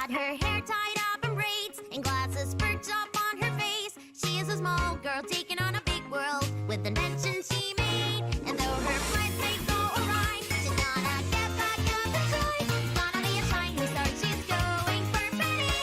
got her hair tied up in braids and glasses perched up on her face. She is a small girl taking on a big world with inventions she made. And though her plans may go awry, she's gonna get back up and try. Gonna be a shining star, she's going for Betty.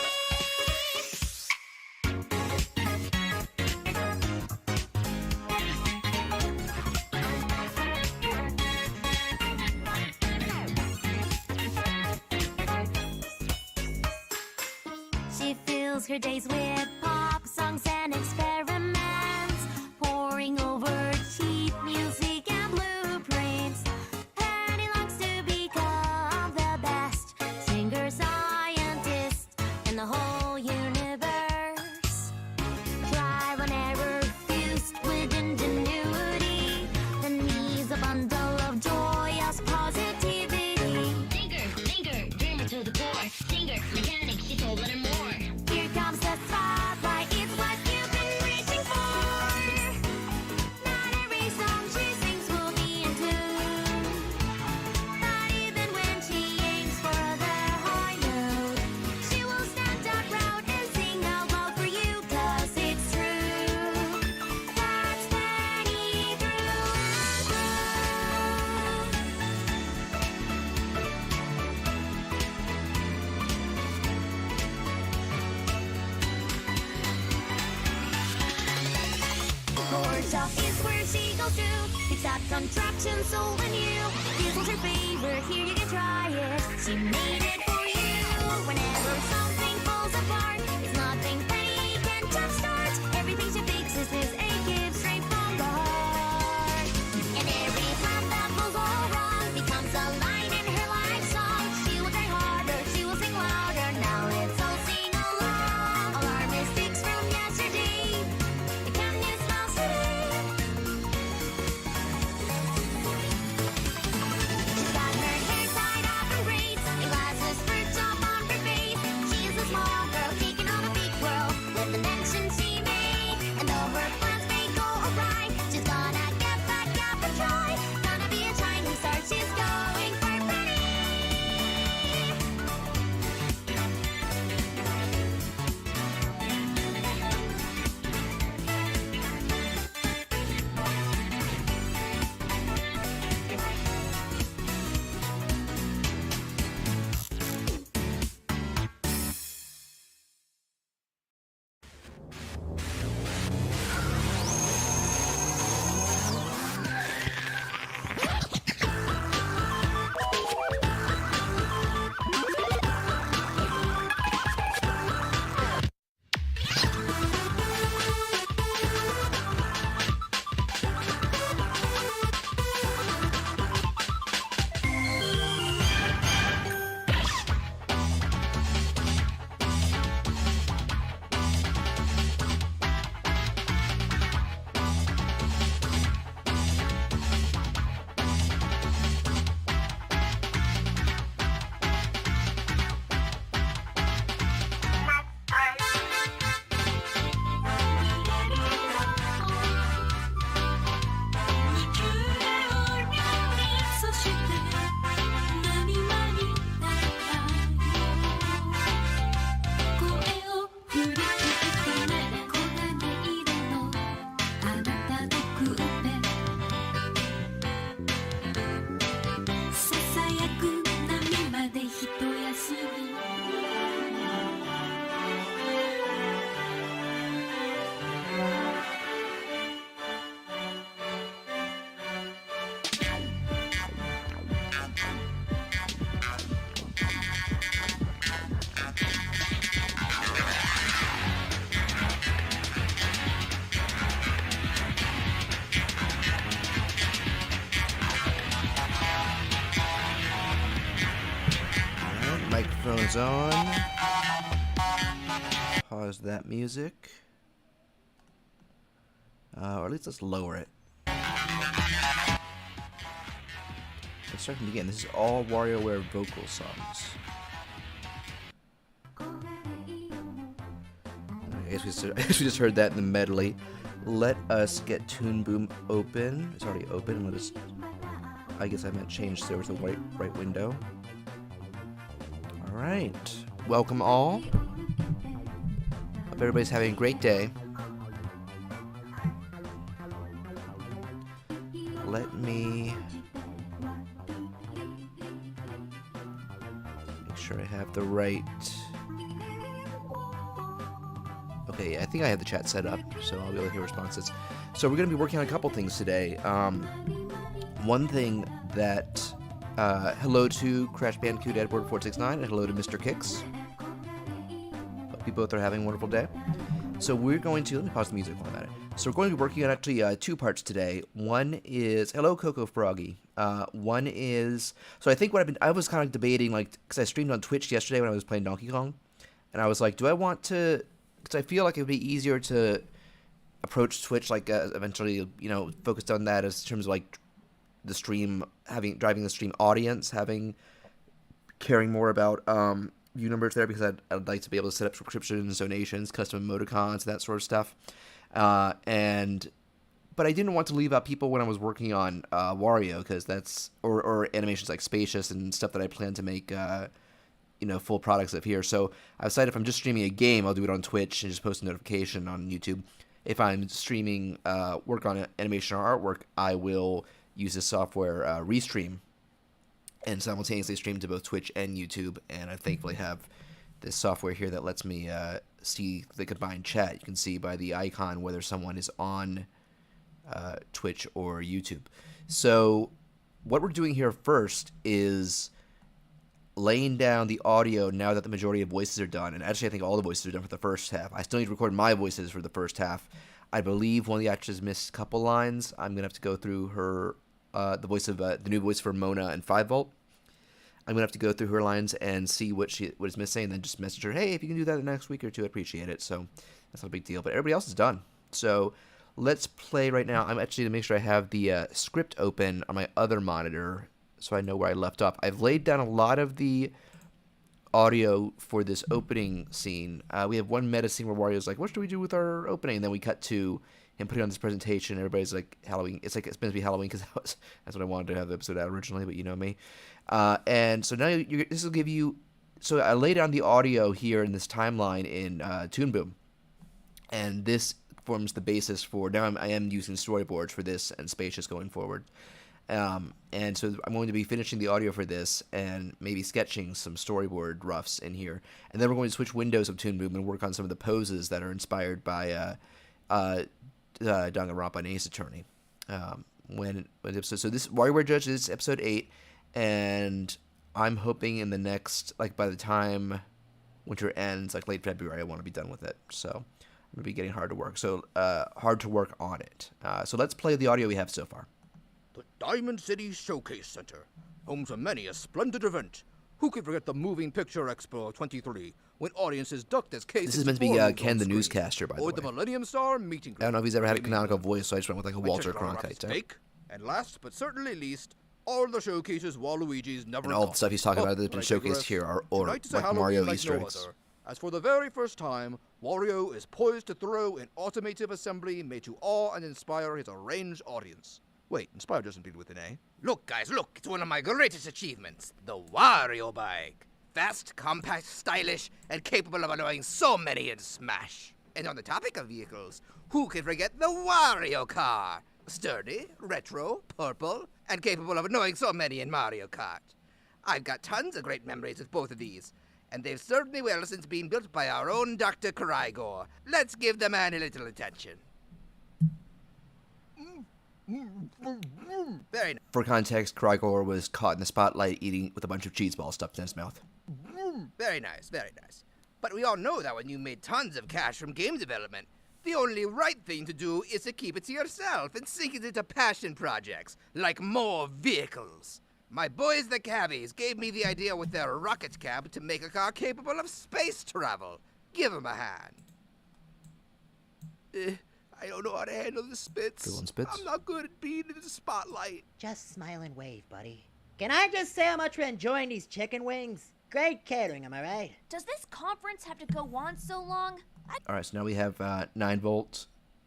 She fills her days with pop songs and experiments, poring over cheap music and blueprints. Penny longs to become the best singer scientist in the whole universe. Trial and error fused with ingenuity, then needs a bundle of joyous positivity. Thinker, dreamer to the core. Singer, mechanic, she's a little more. Here comes the spotlight, it's what you've been reaching for. Not every song she sings will be in tune, not even when she aims for the high note. She will stand up proud and sing out loud for you, 'cause it's true. That's Penny through and Workshop is where she goes to fix that contraption so when you Diesel's her favorite, here you can try it. She made it for you. Whenever something falls apart, it's nothing Penny can jumpstart. Everything she fixes is a gift straight from the heart. And every time that goes all wrong becomes a line in her life song. She will try harder, she will sing louder. Now let's all sing along. All our mistakes from yesterday, the candy smiles today. She's got her hair tied up in braids and glasses perched up on her face. She's a small girl taking on a big world with the invention she made. And though her plans may go awry, she's gonna get back up and try. Gonna be a shining star, she's going for Betty. Microphone's on. Pause that music. Or at least let's lower it. Let's start from the beginning. This is all WarioWare vocal songs. I guess we just heard that in the medley. Let us get Toon Boom open. It's already open. Let us. I guess I meant change so over to the right window. All right. welcome all. Hope everybody's having a great day. Let me make sure I have the right... Okay, I think I have the chat set up, so I'll be able to hear responses. So we're going to be working on a couple things today. One thing that... hello to Crash Bandicoot Edward 469, and hello to Mr. Kicks. Hope you both are having a wonderful day. So we're going to... Let me pause the music while I'm at it. So we're going to be working on actually two parts today. One is... Hello, Coco Froggy. One is... So I think I was kind of debating, like... Because I streamed on Twitch yesterday when I was playing Donkey Kong. And I was like, do I want to... Because I feel like it would be easier to approach Twitch, like, eventually, you know, focused on that as terms of, like, the stream, driving the stream audience, caring more about view numbers there, because I'd like to be able to set up subscriptions, donations, custom emoticons, that sort of stuff. But I didn't want to leave out people when I was working on Wario, because that's or animations like Spacious and stuff that I plan to make full products of here. So I decided if I'm just streaming a game, I'll do it on Twitch and just post a notification on YouTube. If I'm streaming work on animation or artwork, I will use this software Restream and simultaneously stream to both Twitch and YouTube. And I thankfully have this software here that lets me see the combined chat. You can see by the icon whether someone is on Twitch or YouTube. So what we're doing here first is laying down the audio now that the majority of voices are done. And actually, I think all the voices are done for the first half. I still need to record my voices for the first half. I believe one of the actors missed a couple lines. I'm going to have to go through her, the new voice for Mona and 5V. I'm going to have to go through her lines and see what is missing, and then just message her, hey, if you can do that the next week or two, I'd appreciate it. So that's not a big deal. But everybody else is done. So let's play right now. I'm actually going to make sure I have the script open on my other monitor so I know where I left off. I've laid down a lot of the audio for this opening scene. We have one meta scene where Wario's like, what should we do with our opening? And then we cut to him putting on this presentation. Everybody's like, Halloween. It's like it's meant to be Halloween because that's what I wanted to have the episode out originally, but you know me. And so now this will give you... So I laid down the audio here in this timeline in Toon Boom. And this forms the basis for... Now I am using storyboards for this and Spacious going forward. And so I'm going to be finishing the audio for this and maybe sketching some storyboard roughs in here. And then we're going to switch windows of Toon Boom and work on some of the poses that are inspired by Danganronpa and Ace Attorney. So this WarioWare Judge is episode 8, and I'm hoping in the next, like by the time winter ends, like late February, I want to be done with it. So I'm going to be getting hard to work. So hard to work on it. So let's play the audio we have so far. The Diamond City Showcase Center, home to many a splendid event. Who could forget the Moving Picture Expo 23, when audiences ducked as cases... This is meant to be Ken the newscaster, by the way. Or the Millennium Star meeting group. I don't know if he's ever had a canonical voice, so I just went with like a Walter Cronkite type. And last but certainly least, all the showcases Waluigi's never... And all the stuff he's talking about that's been showcased here are like Mario Easter eggs. As for the very first time, Wario is poised to throw an automative assembly made to awe and inspire his arranged audience. Wait, inspire doesn't begin with an A. Look, guys, look. It's one of my greatest achievements. The Wario bike. Fast, compact, stylish, and capable of annoying so many in Smash. And on the topic of vehicles, who could forget the Wario car? Sturdy, retro, purple, and capable of annoying so many in Mario Kart. I've got tons of great memories with both of these, and they've served me well since being built by our own Dr. Krygor. Let's give the man a little attention. Very nice. For context, Krygor was caught in the spotlight eating with a bunch of cheese balls stuffed in his mouth. Very nice, very nice. But we all know that when you made tons of cash from game development, the only right thing to do is to keep it to yourself and sink it into passion projects, like more vehicles. My boys the Cabbies gave me the idea with their rocket cab to make a car capable of space travel. Give them a hand. I don't know how to handle the spits. I'm not good at being in the spotlight. Just smile and wave, buddy. Can I just say how much we're enjoying these chicken wings? Great catering, am I right? Does this conference have to go on so long? Alright, so now we have 9V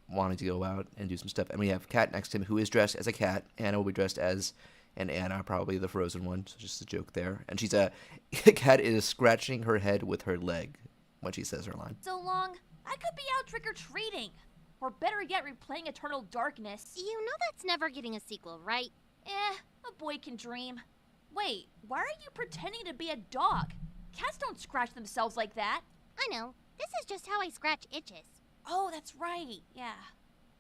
wanting to go out and do some stuff. And we have Cat next to him, who is dressed as a cat. Anna will be dressed as and Anna, probably the frozen one. So just a joke there. And Cat is scratching her head with her leg when she says her line. So long, I could be out trick-or-treating. Or better yet, replaying Eternal Darkness. You know that's never getting a sequel, right? A boy can dream. Wait, why are you pretending to be a dog? Cats don't scratch themselves like that. I know. This is just how I scratch itches. Oh, that's right, yeah.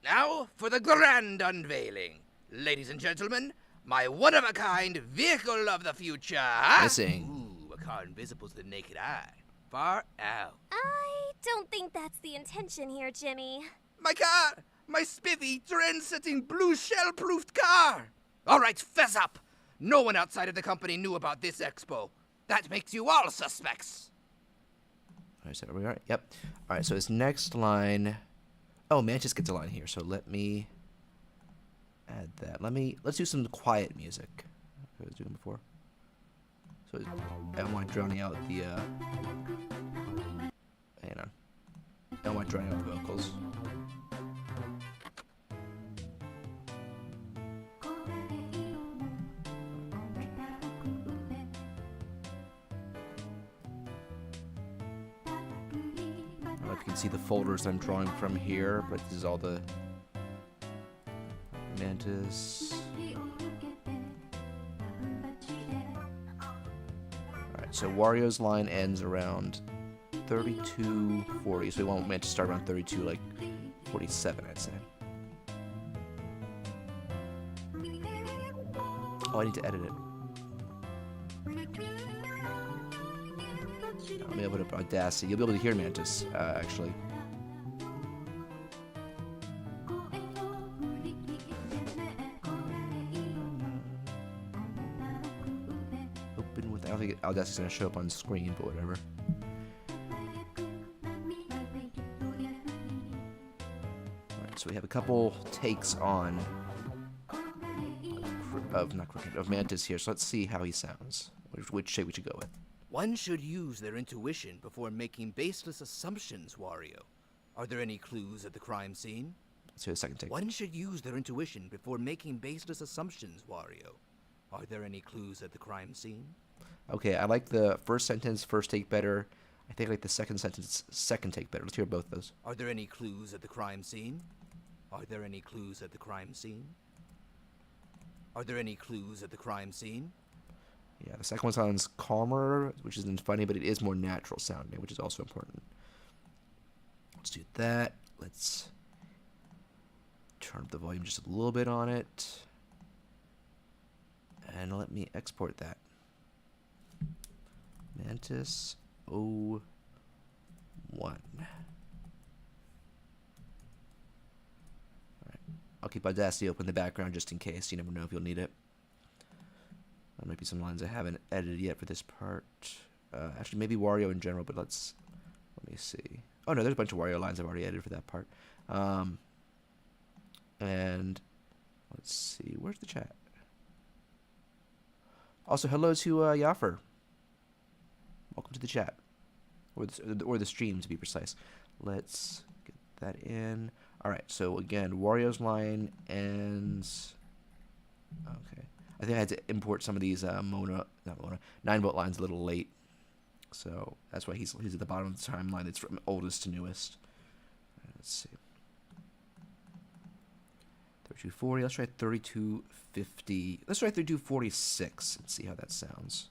Now for the grand unveiling. Ladies and gentlemen, my one-of-a-kind vehicle of the future. Missing. Ooh, a car invisible to the naked eye. Far out. I don't think that's the intention here, Jimmy. My car! My spiffy, trend-setting, blue shell-proofed car! All right, fess up! No one outside of the company knew about this expo. That makes you all suspects. All right, so we are. Yep. All right, so his next line. Oh, Mantis gets a line here, so let me add that. Let's do some quiet music. I was doing before. So I don't want drowning out the. Hang on. I don't want drowning out the vocals. I don't know if you can see the folders I'm drawing from here, but this is all the Mantis. Alright, so Wario's line ends around 32:40, so we want Mantis to start around 32, like 47, I'd say. Oh, I need to edit it. Let me open up Audacity. You'll be able to hear Mantis, actually. Open with. I don't think Audacity's gonna show up on screen, but whatever. Alright, so we have a couple takes on of Mantis here. So let's see how he sounds. Which shape we should go with. One should use their intuition before making baseless assumptions, Wario. Are there any clues at the crime scene? Let's hear the second take. One should use their intuition before making baseless assumptions, Wario. Are there any clues at the crime scene? Okay, I like the first sentence, first take better. I think I like the second sentence, second take better. Let's hear both those. Are there any clues at the crime scene? Are there any clues at the crime scene? Are there any clues at the crime scene? Yeah, the second one sounds calmer, which isn't funny, but it is more natural sounding, which is also important. Let's do that. Let's turn up the volume just a little bit on it. And let me export that. Mantis 01. Alright. I'll keep Audacity open in the background just in case. You never know if you'll need it. There might be some lines I haven't edited yet for this part. Actually, maybe Wario in general, but let me see. Oh no, there's a bunch of Wario lines I've already edited for that part. And let's see, where's the chat? Also, hello to Yaffer. Welcome to the chat, or the stream to be precise. Let's get that in. All right. So again, Wario's line ends. Okay. I think I had to import some of these 9-volt lines a little late, so that's why he's at the bottom of the timeline. It's from oldest to newest. Let's see. 3240. Let's try 3250. Let's try 3246 and see how that sounds.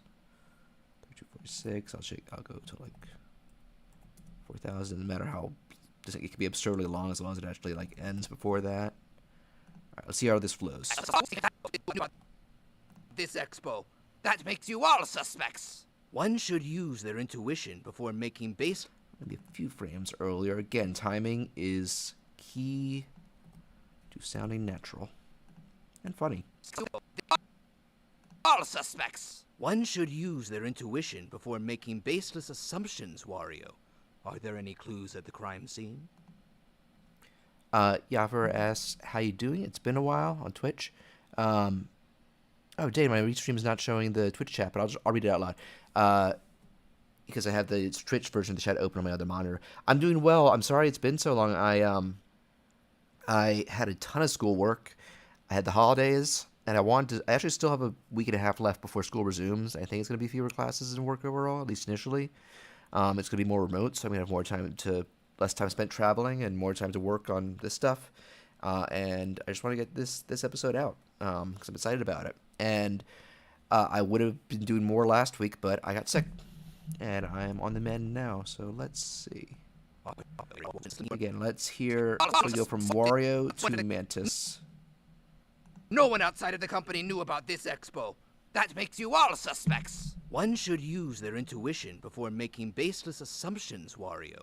3246. I'll go to like 4000. No matter how, it could be absurdly long as it actually like ends before that. All right. Let's see how this flows. This expo. That makes you all suspects. One should use their intuition before making Maybe a few frames earlier. Again, timing is key to sounding natural and funny. All suspects. One should use their intuition before making baseless assumptions, Wario. Are there any clues at the crime scene? Yaffer asks, how you doing? It's been a while on Twitch. Oh, dang, my restream is not showing the Twitch chat, but I'll read it out loud. Because I have the Twitch version of the chat open on my other monitor. I'm doing well. I'm sorry it's been so long. I had a ton of schoolwork. I had the holidays, and I actually still have a week and a half left before school resumes. I think it's going to be fewer classes and work overall, at least initially. It's going to be more remote, so I'm going to have less time spent traveling and more time to work on this stuff. And I just want to get this episode out because I'm excited about it. And I would have been doing more last week, but I got sick, and I am on the mend now. So let's see. Again, let's hear. So we go from Wario to Mantis. No one outside of the company knew about this expo. That makes you all suspects. One should use their intuition before making baseless assumptions, Wario.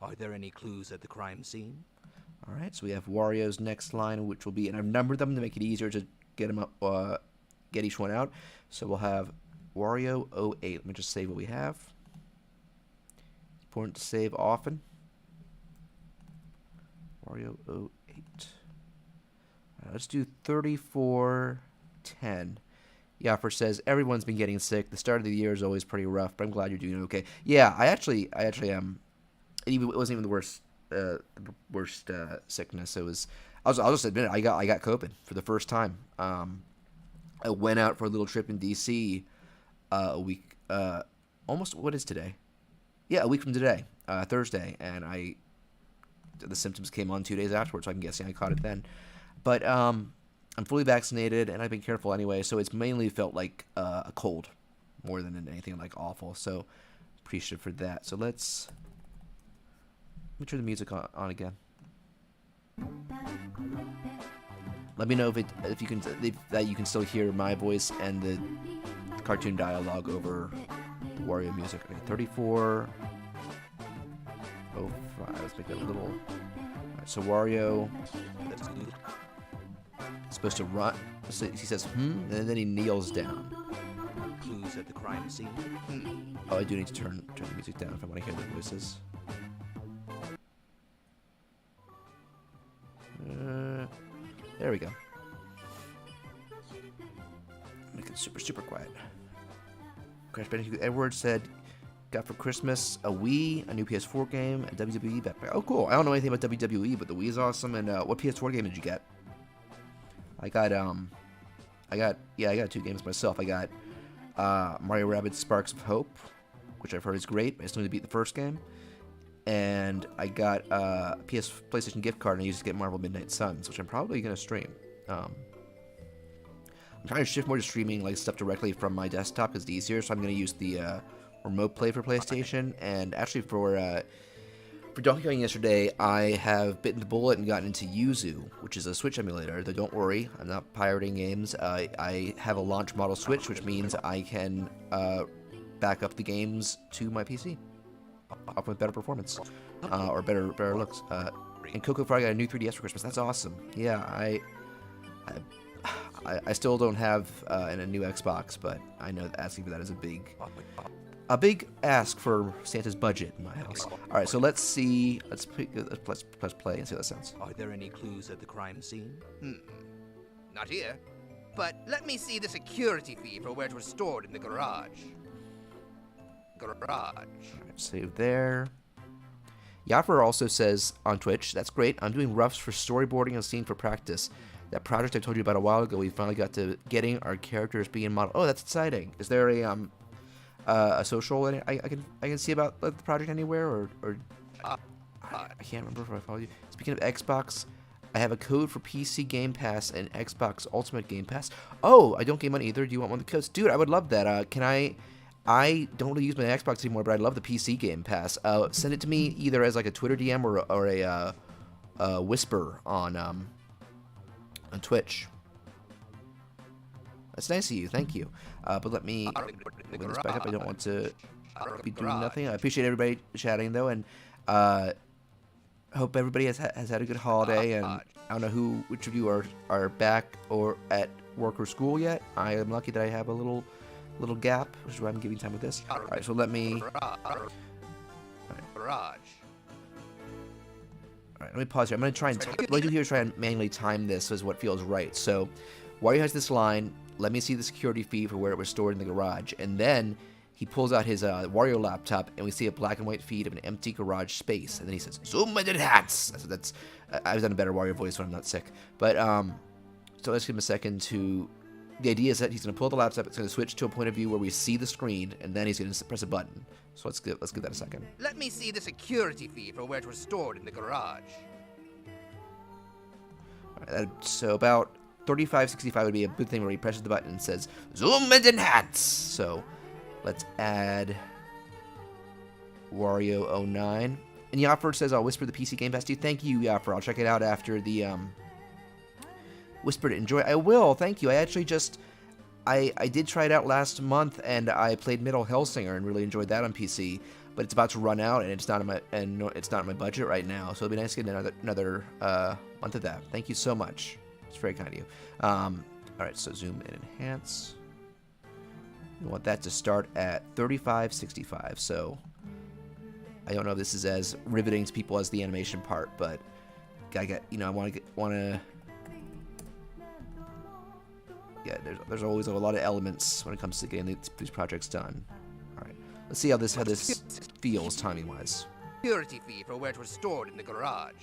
Are there any clues at the crime scene? All right, so we have Wario's next line, which will be, and I've numbered them to make it easier to get each one out. So we'll have Wario 08. Let me just save what we have. It's important to save often. Wario 08. Let's do 3410. Yaffer says, everyone's been getting sick. The start of the year is always pretty rough, but I'm glad you're doing okay. Yeah, I actually am. It wasn't even the worst sickness. It was. I'll just admit it. I got COVID for the first time. I went out for a little trip in D.C. A week. Almost. What is today? Yeah, a week from today, Thursday, and the symptoms came on 2 days afterwards. So I'm guessing I caught it then. But I'm fully vaccinated, and I've been careful anyway, so it's mainly felt like a cold more than anything like awful. So appreciative for that. So let me turn the music on again. Let me know if you can still hear my voice and the cartoon dialogue over the Wario music. Okay, 34:05. Let's make that a little. All right, so Wario. Supposed to run. So he says, and then he kneels down. Clues at the crime scene? Oh, I do need to turn the music down if I want to hear the voices. There we go. Make it super quiet. Crash Bandicoot Edward said, got for Christmas a Wii, a new PS4 game, a WWE backpack. Oh, cool. I don't know anything about WWE, but the Wii is awesome. And what PS4 game did you get? I got 2 games myself. I got Mario Rabbids Sparks of Hope, which I've heard is great. I still need to beat the first game. And I got a PlayStation gift card, and I used to get Marvel Midnight Suns, which I'm probably going to stream. I'm trying to shift more to streaming like stuff directly from my desktop because it's easier, so I'm going to use the Remote Play for PlayStation. And actually for Donkey Kong yesterday, I have bitten the bullet and gotten into Yuzu, which is a Switch emulator. Though don't worry, I'm not pirating games. I have a launch model Switch, which means I can back up the games to my PC, often with better performance or better looks. And Coco Fry got a new 3DS for Christmas. That's awesome. Yeah, I still don't have a new Xbox, but I know that asking for that is a big ask for Santa's budget in my house. All right, so let's see. Let's play and see how that sounds. Are there any clues at the crime scene? Not here. But let me see the security fee for where it was stored in the garage. All right, save there. Yaffer also says on Twitch, that's great. I'm doing roughs for storyboarding and scene for practice. That project I told you about a while ago, we finally got to getting our characters being modeled. Oh, that's exciting. Is there a social I can see about the project anywhere or I can't remember if I followed you. Speaking of Xbox, I have a code for PC Game Pass and Xbox Ultimate Game Pass. Oh, I don't game on either. Do you want one of the codes? Dude, I would love that. Can I don't really use my Xbox anymore, but I love the PC Game Pass. Send it to me either as like a Twitter DM or a whisper on Twitch. That's nice of you. Thank you. But let me open this back up. I don't want to be doing nothing. I appreciate everybody chatting though, and hope everybody has had a good holiday. And I don't know which of you are back or at work or school yet. I am lucky that I have a little gap, which is why I'm giving time with this. All right, so let me. All right, let me pause here. I'm going to try and what I do here is try and manually time this as what feels right. So, Wario has this line, let me see the security feed for where it was stored in the garage. And then he pulls out his Wario laptop, and we see a black and white feed of an empty garage space. And then he says, zoom and enhance. I've done a better Wario voice when I'm not sick. But, so let's give him a second to the idea is that he's going to pull the laptop, it's going to switch to a point of view where we see the screen, and then he's going to press a button. So let's give that a second. Let me see the security fee for where it was stored in the garage. So about 3565 would be a good thing where he presses the button and says, zoom and enhance. So let's add Wario09. And Yaffer says, I'll whisper the PC Game Pass to you. Thank you, Yaffer. I'll check it out after the whispered enjoy. I will, thank you. I actually just, I did try it out last month, and I played Middle Hellsinger and really enjoyed that on PC. But it's about to run out, and it's not in my budget right now. So it'll be nice to get another month of that. Thank you so much. It's very kind of you. All right, so zoom and enhance. We want that to start at 3565. So I don't know if this is as riveting to people as the animation part, but I get, I want to. Yeah, there's always a lot of elements when it comes to getting these projects done. All right, let's see how this feels timing wise. Security fee for where it was stored in the garage.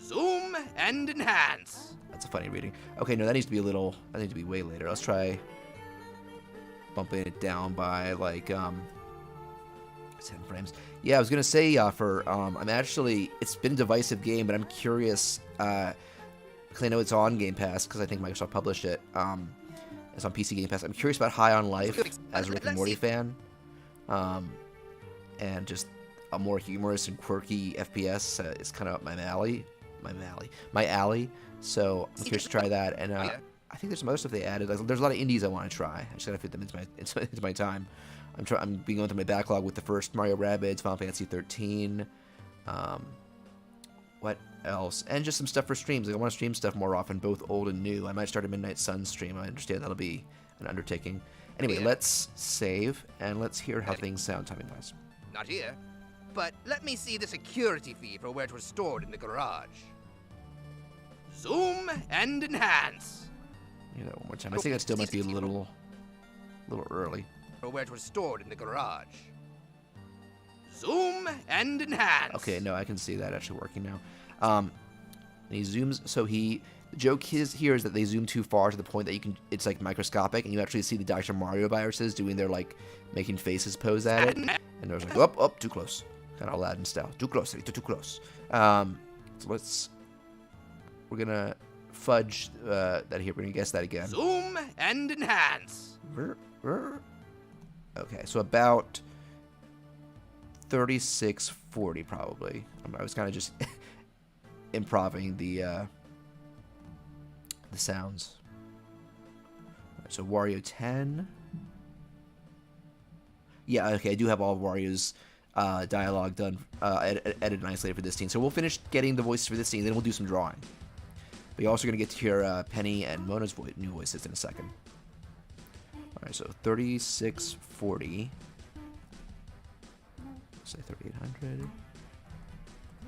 Zoom and enhance. That's a funny reading. Okay, no, that needs to be a little. That needs to be way later. Let's try bumping it down by like 10 frames. Yeah, I was gonna say I'm actually. It's been a divisive game, but I'm curious. Because I know it's on Game Pass, because I think Microsoft published it. It's on PC Game Pass. I'm curious about High on Life as a Rick and Morty fan, and just a more humorous and quirky FPS is kind of up my alley. So I'm curious to try that, and I think there's some other stuff they added. There's a lot of indies I want to try. I just gotta fit them into my time. I'm being going through my backlog with the first Mario Rabbids, Final Fantasy 13. What else? And just some stuff for streams. Like I want to stream stuff more often, both old and new. I might start a Midnight Sun stream. I understand that'll be an undertaking. Anyway, let's save and let's hear how things sound timing-wise. Not here. But let me see the security fee for where it was stored in the garage. Zoom and enhance. Hear that one more time. I think that still might be a little early. For where it was stored in the garage. Zoom and enhance. Okay, no, I can see that actually working now. And he zooms. So the joke here is that they zoom too far to the point that it's like microscopic, and you actually see the Dr. Mario viruses doing their like making faces pose at it, and there's like up, too close, kind of Aladdin style, too close, too close. So we're gonna fudge that here. We're gonna guess that again. Zoom and enhance. Okay, so about 3640 probably. I was kind of just improving the sounds. Right, so Wario 10. Yeah, okay, I do have all of Wario's dialogue done, edited and isolated for this scene. So we'll finish getting the voices for this scene, then we'll do some drawing. But you're also going to get to hear Penny and Mona's new voices in a second. Alright, so 3640. Say 3800.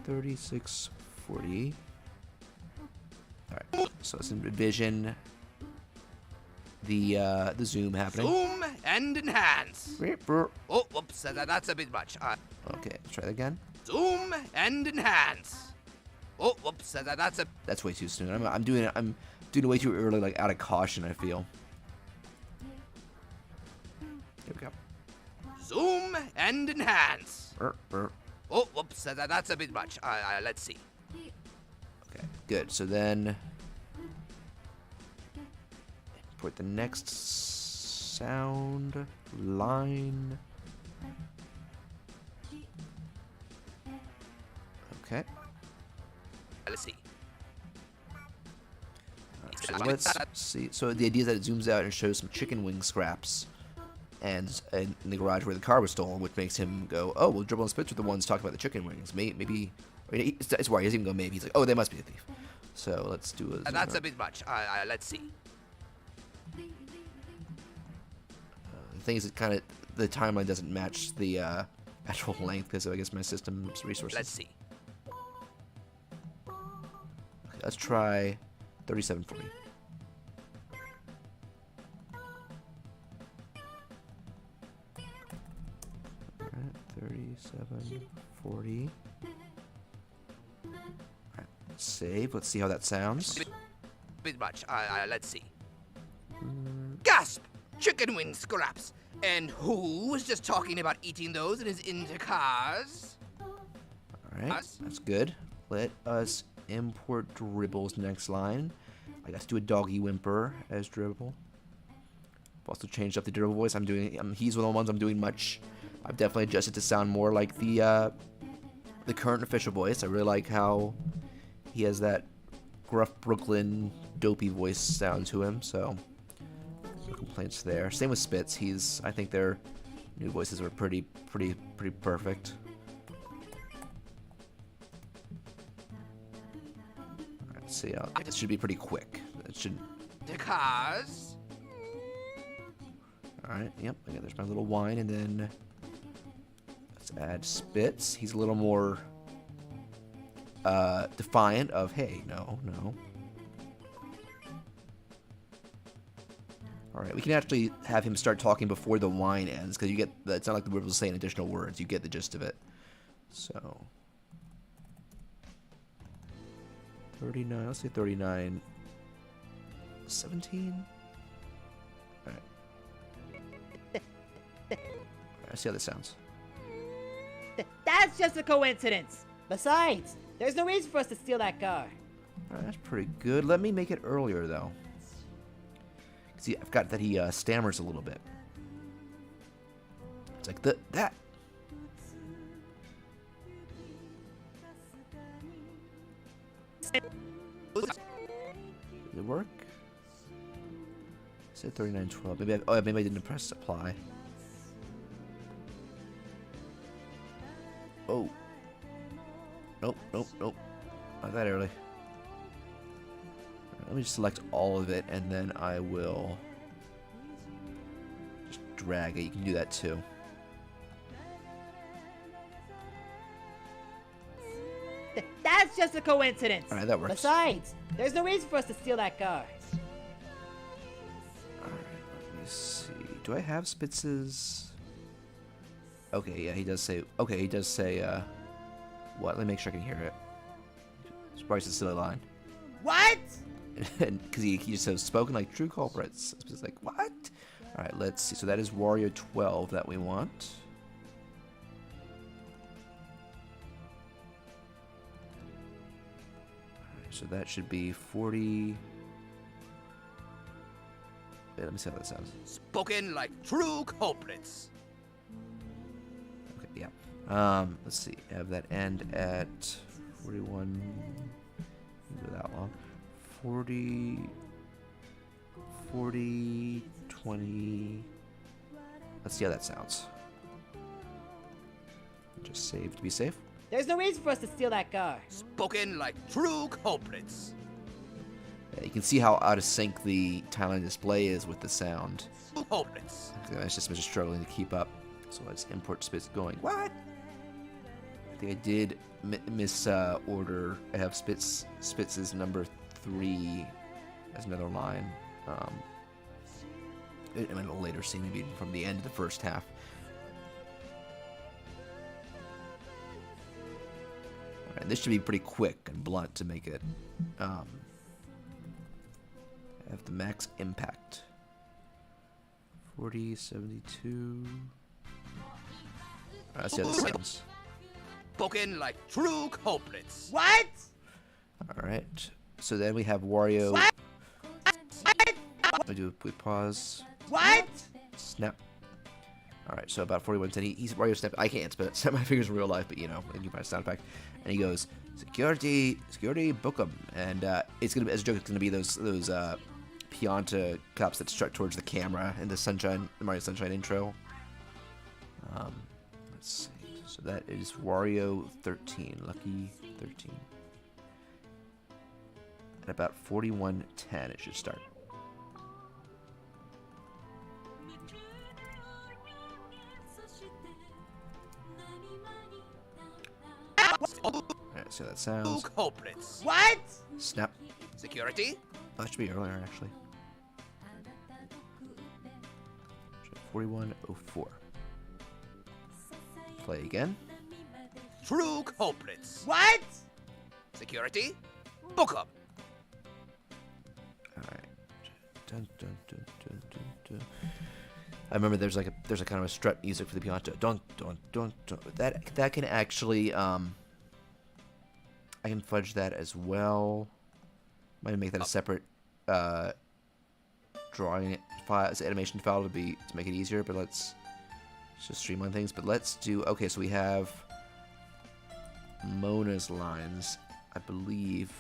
3640. Alright, so let's envision the zoom happening. Zoom and enhance. Oh, whoops, that's a bit much. Okay, try that again. Zoom and enhance. Oh, whoops, that's way too soon. I'm doing it way too early, like out of caution, I feel. Here we go. Zoom and enhance. Oh, whoops, that's a bit much. Let's see. Okay, good. So then put the next sound line. Okay. Let's see. So let's see. So the idea is that it zooms out and shows some chicken wing scraps, and in the garage where the car was stolen, which makes him go, "Oh, well, Dribble and Spitz are the ones talking about the chicken wings. Maybe." It's why he doesn't even go maybe. He's like, "Oh, they must be a thief." So let's do a. That's a bit much. Let's see. The thing is, the timeline doesn't match the actual length because I guess my system's resources. Let's see. Okay, let's try 3740. All right, 3740. All right, save. Let's see how that sounds. Bit much. Let's see. chicken wing scraps. And who was just talking about eating those in his intercars? Alright, that's good. Let us import Dribble's next line. I got to do a doggy whimper as Dribble. I've also changed up the Dribble voice. He's one of the ones I'm doing much. I've definitely adjusted to sound more like the current official voice. I really like how he has that gruff Brooklyn dopey voice sound to him, so no complaints there. Same with Spitz. I think their new voices were pretty perfect. Alright, let's see. This should be pretty quick. It should. Intercars. Alright, yep. Okay, there's my little wine, and then let's add Spitz. He's a little more defiant of, hey, no. Alright, we can actually have him start talking before the wine ends, because you get, it's not like the word was saying additional words, you get the gist of it. So, 39, let's say 39, 17? Alright. Let's see how this sounds. That's just a coincidence. Besides, there's no reason for us to steal that car. Alright, that's pretty good. Let me make it earlier, though. See, I've got that he stammers a little bit. It's like that. Did it work? I said 3912. Maybe I didn't press apply. Oh. Nope. Not that early. Let me just select all of it, and then I will just drag it. You can do that too. That's just a coincidence. Alright, that works. Besides, there's no reason for us to steal that car. Alright, let me see. Do I have Spitz's? Okay, yeah, he does say. Okay, he does say. What? Let me make sure I can hear it. It's probably a silly line. What? Because he just says spoken like true culprits. It's like, what? Alright, let's see. So that is Wario 12 that we want. Alright, so that should be 40. Wait, let me see how that sounds. Spoken like true culprits. Okay, yeah. Let's see. Have that end at 41. Go that long. 40, 20. Let's see how that sounds. Just save to be safe. There's no reason for us to steal that car. Spoken like true culprits. Yeah, you can see how out of sync the timeline display is with the sound. Culprits. It's just struggling to keep up. So let's import Spitz going. What? I think I did misorder. I have Spitz's number 3 as another line. In a little later scene, maybe from the end of the first half. Alright, this should be pretty quick and blunt to make it have the max impact. 40, 72. Let's see how this sounds. Spoken like true culprits. What? Alright. So then we have Wario. What? I do a quick pause. What? Snap. Alright, so about 4110. He's Wario snap. I can't snap my fingers in real life, but you know, you find a sound effect. And he goes, security, book 'em. And it's gonna be, as a joke, it's gonna be those Pianta cops that strut towards the camera in the Mario Sunshine intro. Let's see. So that is Wario 13, Lucky 13. At about 41:10, it should start. Alright, so that sounds. True culprits. What? Snap. Security. Oh, that should be earlier, actually. 41:04. Play again. True culprits. What? Security. Book up. Alright. Dun, dun, dun, dun, dun, dun. I remember there's a kind of a strut music for the piano. Dun dun dun dun. That can actually I can fudge that as well. Might make that a separate drawing file, as animation file to make it easier. But let's just streamline things. But let's do okay. So we have Mona's lines. I believe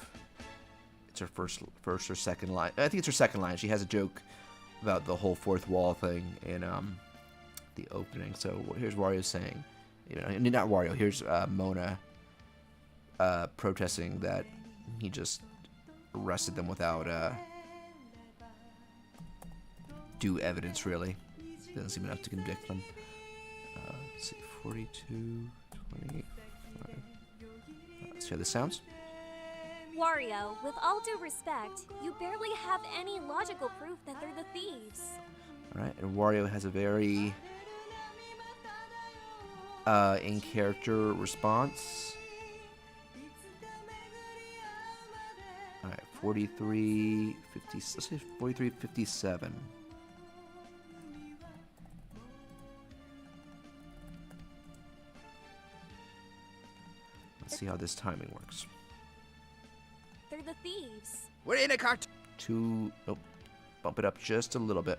it's her first or second line. I think it's her second line. She has a joke about the whole fourth wall thing in the opening. So here's Wario saying, not Wario. Here's Mona protesting that he just arrested them without due evidence. Really, doesn't seem enough to convict them. Let's see, 42, 28. Let's see how this sounds. Wario, with all due respect, you barely have any logical proof that they're the thieves. Alright, and Wario has a very in-character response. Alright, 43, 50, let's say 43, 57. Let's see how this timing works. They're the thieves. We're in a cartoon. Bump it up just a little bit.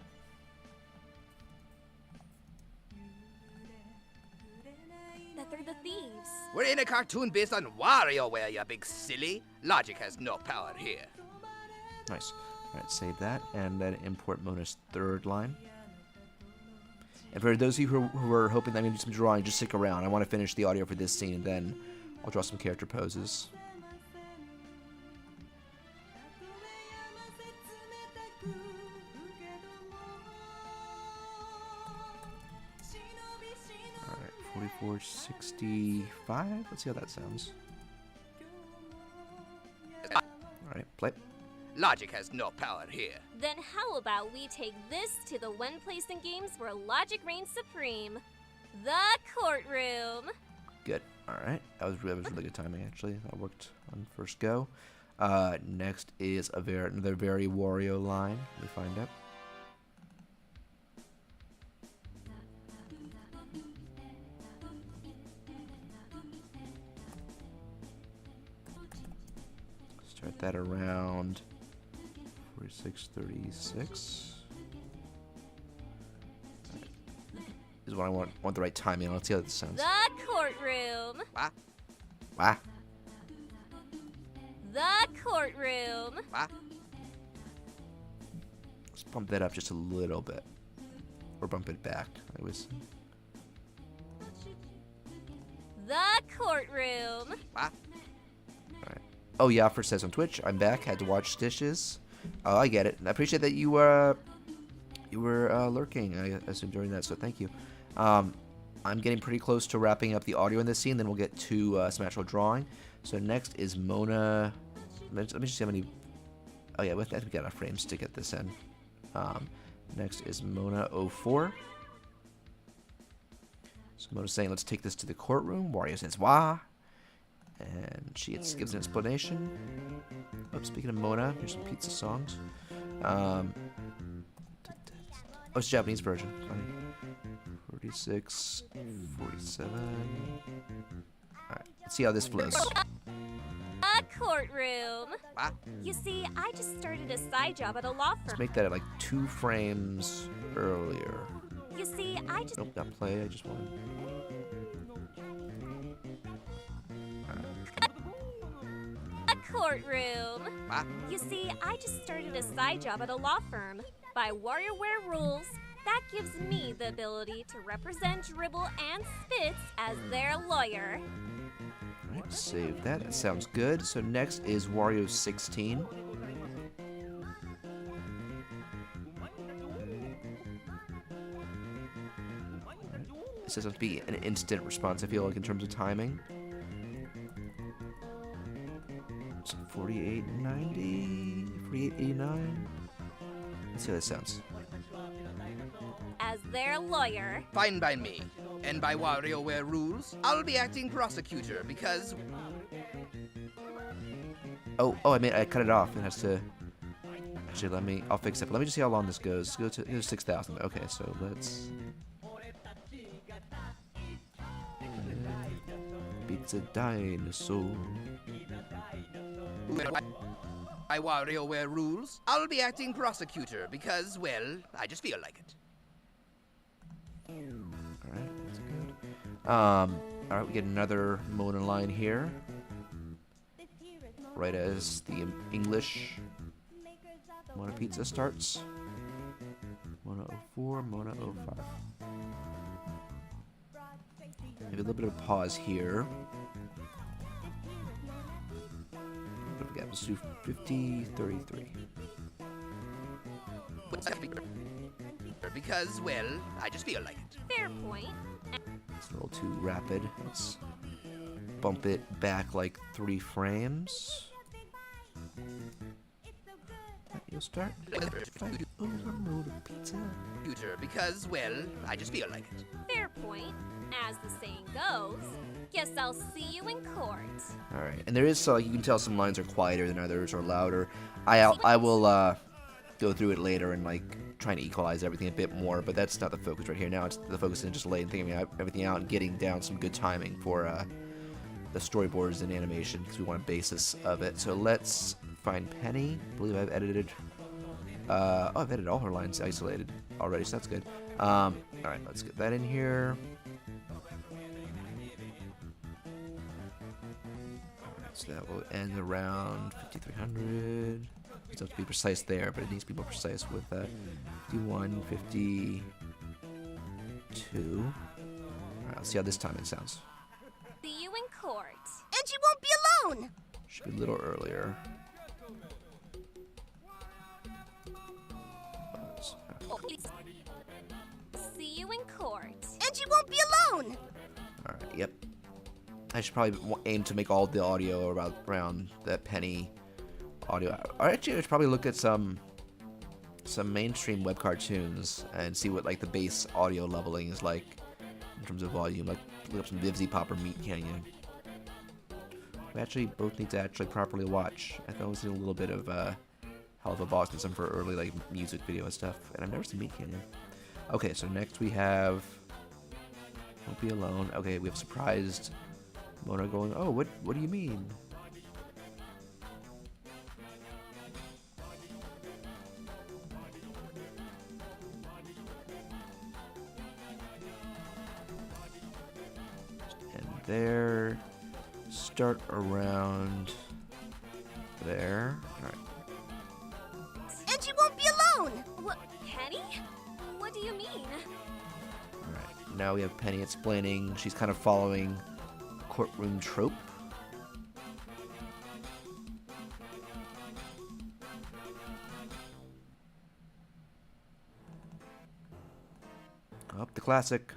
That they're the thieves. We're in a cartoon based on WarioWare, you big silly. Logic has no power here. Nice. Alright, save that, and then import Mona's third line. And for those of you who are hoping that I'm going to do some drawing, just stick around. I want to finish the audio for this scene, and then I'll draw some character poses. Alright, 4465. Let's see how that sounds. Alright, play. Logic has no power here. Then how about we take this to the one place in games where logic reigns supreme? The courtroom. Good. Alright. That was really good timing, actually. That worked on first go. Next is another very Wario line. Let me find it. Start that around 46:36. This is what I want the right timing. Let's see how this sounds. The courtroom. What? Wah. The courtroom. What? Let's bump that up just a little bit. Or bump it back. The courtroom. What? Alright. Oh, Yaffer says on Twitch, I'm back. Had to watch Stitches. Oh, I get it. I appreciate that you were lurking, I assume, during that, so thank you. I'm getting pretty close to wrapping up the audio in this scene, then we'll get to Smash Roll Drawing. So next is Mona. Let me just see how many. Oh, yeah, I think we got enough frames to get this in. Next is Mona 04. So Mona's saying, let's take this to the courtroom. Wario says, wah. And she gives an explanation. Oh, speaking of Mona, here's some pizza songs. Oh, it's a Japanese version. 46, 47. Alright, let's see how this flows. A courtroom. What? You see, I just started a side job at a law Let's firm. make that at like 2 frames earlier. You see, I just Nope, not play, I just want. a courtroom. What? You see, I just started a side job at a law firm. By WarioWare rules, that gives me the ability to represent Dribble and Spitz as their lawyer. Alright, save that. That sounds good. So next is Wario 16. This doesn't have to be an instant response, I feel like, in terms of timing. So 4890, 4889. Let's see how that sounds. As their lawyer. Fine by me. And by WarioWare rules, I'll be acting prosecutor because Oh, I cut it off. It Actually, I'll fix it. But let me just see how long this goes. Go to 6,000. Okay, so let's. Pizza dinosaur. By WarioWare rules, I'll be acting prosecutor because, well, I just feel like it. Alright, that's good. Alright, we get another Mona line here. Right as the English Mona Pizza starts. Mona 04, Mona 05. Maybe a little bit of pause here. Let's do 50, 33. Because, well, I just feel like it. Fair point. It's a little too rapid. Let's bump it back like 3 frames. You'll start. Overload of pizza. Because, well, I just feel like it. Fair point. As the saying goes, guess I'll see you in court. All right, and there is so you can tell some lines are quieter than others or louder. I will go through it later and like trying to equalize everything a bit more, but that's not the focus right here. Now it's the focus in just laying everything out and getting down some good timing for the storyboards and animation because we want a basis of it. So let's find Penny. I believe I've edited. I've edited all her lines isolated already, so that's good. All right, let's get that in here. So that will end around 5,300. It doesn't have to be precise there, but it needs to be more precise with 51, 52. Alright, let's see how this time it sounds. See you in court. And you won't be alone! Should be a little earlier. See you in court. And you won't be alone! Alright, yep. I should probably aim to make all the audio around that Penny audio. Or actually, I should probably look at some mainstream web cartoons and see what like the base audio leveling is like in terms of volume. Like look up some Vivzy Pop or Meat Canyon. We actually both need to actually properly watch. I've always seen a little bit of Hell of a Boss and some for early like music video and stuff, and I've never seen Meat Canyon. Okay, so next we have Won't Be Alone. Okay, we have Surprised Mona going, oh, what do you mean? And there. Start around there. Alright. And you won't be alone! What, Penny? What do you mean? Alright. Now we have Penny explaining. She's kind of following courtroom trope. Up the classic.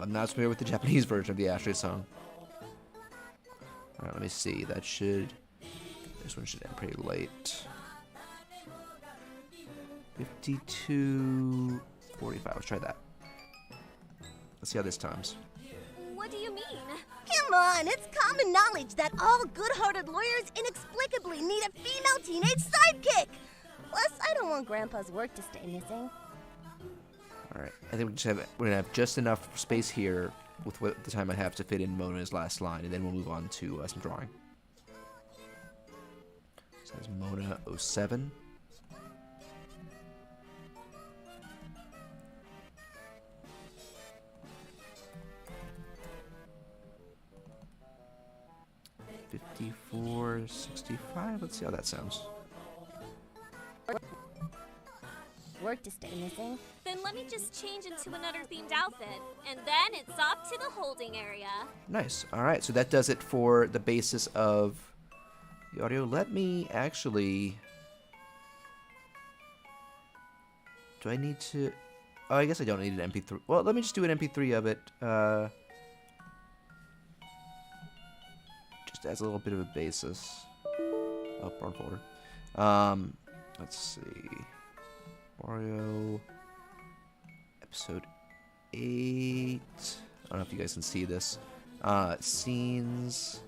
I'm not familiar with the Japanese version of the Ashley song. Alright, let me see. That should... This one should end pretty late. 52... 45. Let's try that. Let's see how this times. What do you mean? Come on, it's common knowledge that all good-hearted lawyers inexplicably need a female teenage sidekick! Plus, I don't want Grandpa's work to stay missing. Alright, I think we're gonna have just enough space here with what the time I have to fit in Mona's last line, and then we'll move on to some drawing. So that's Mona 07. $54.65. Let's see how that sounds. Work to stay missing. Then let me just change into another themed outfit, and then it's off to the holding area. Nice. All right, so that does it for the basis of the audio. Let me actually... Do I need to... Oh, I guess I don't need an MP3. Well, let me just do an MP3 of it. Just as a little bit of a basis. Oh, wrong folder. Let's see... Wario episode 8. I don't know if you guys can see this. Scenes.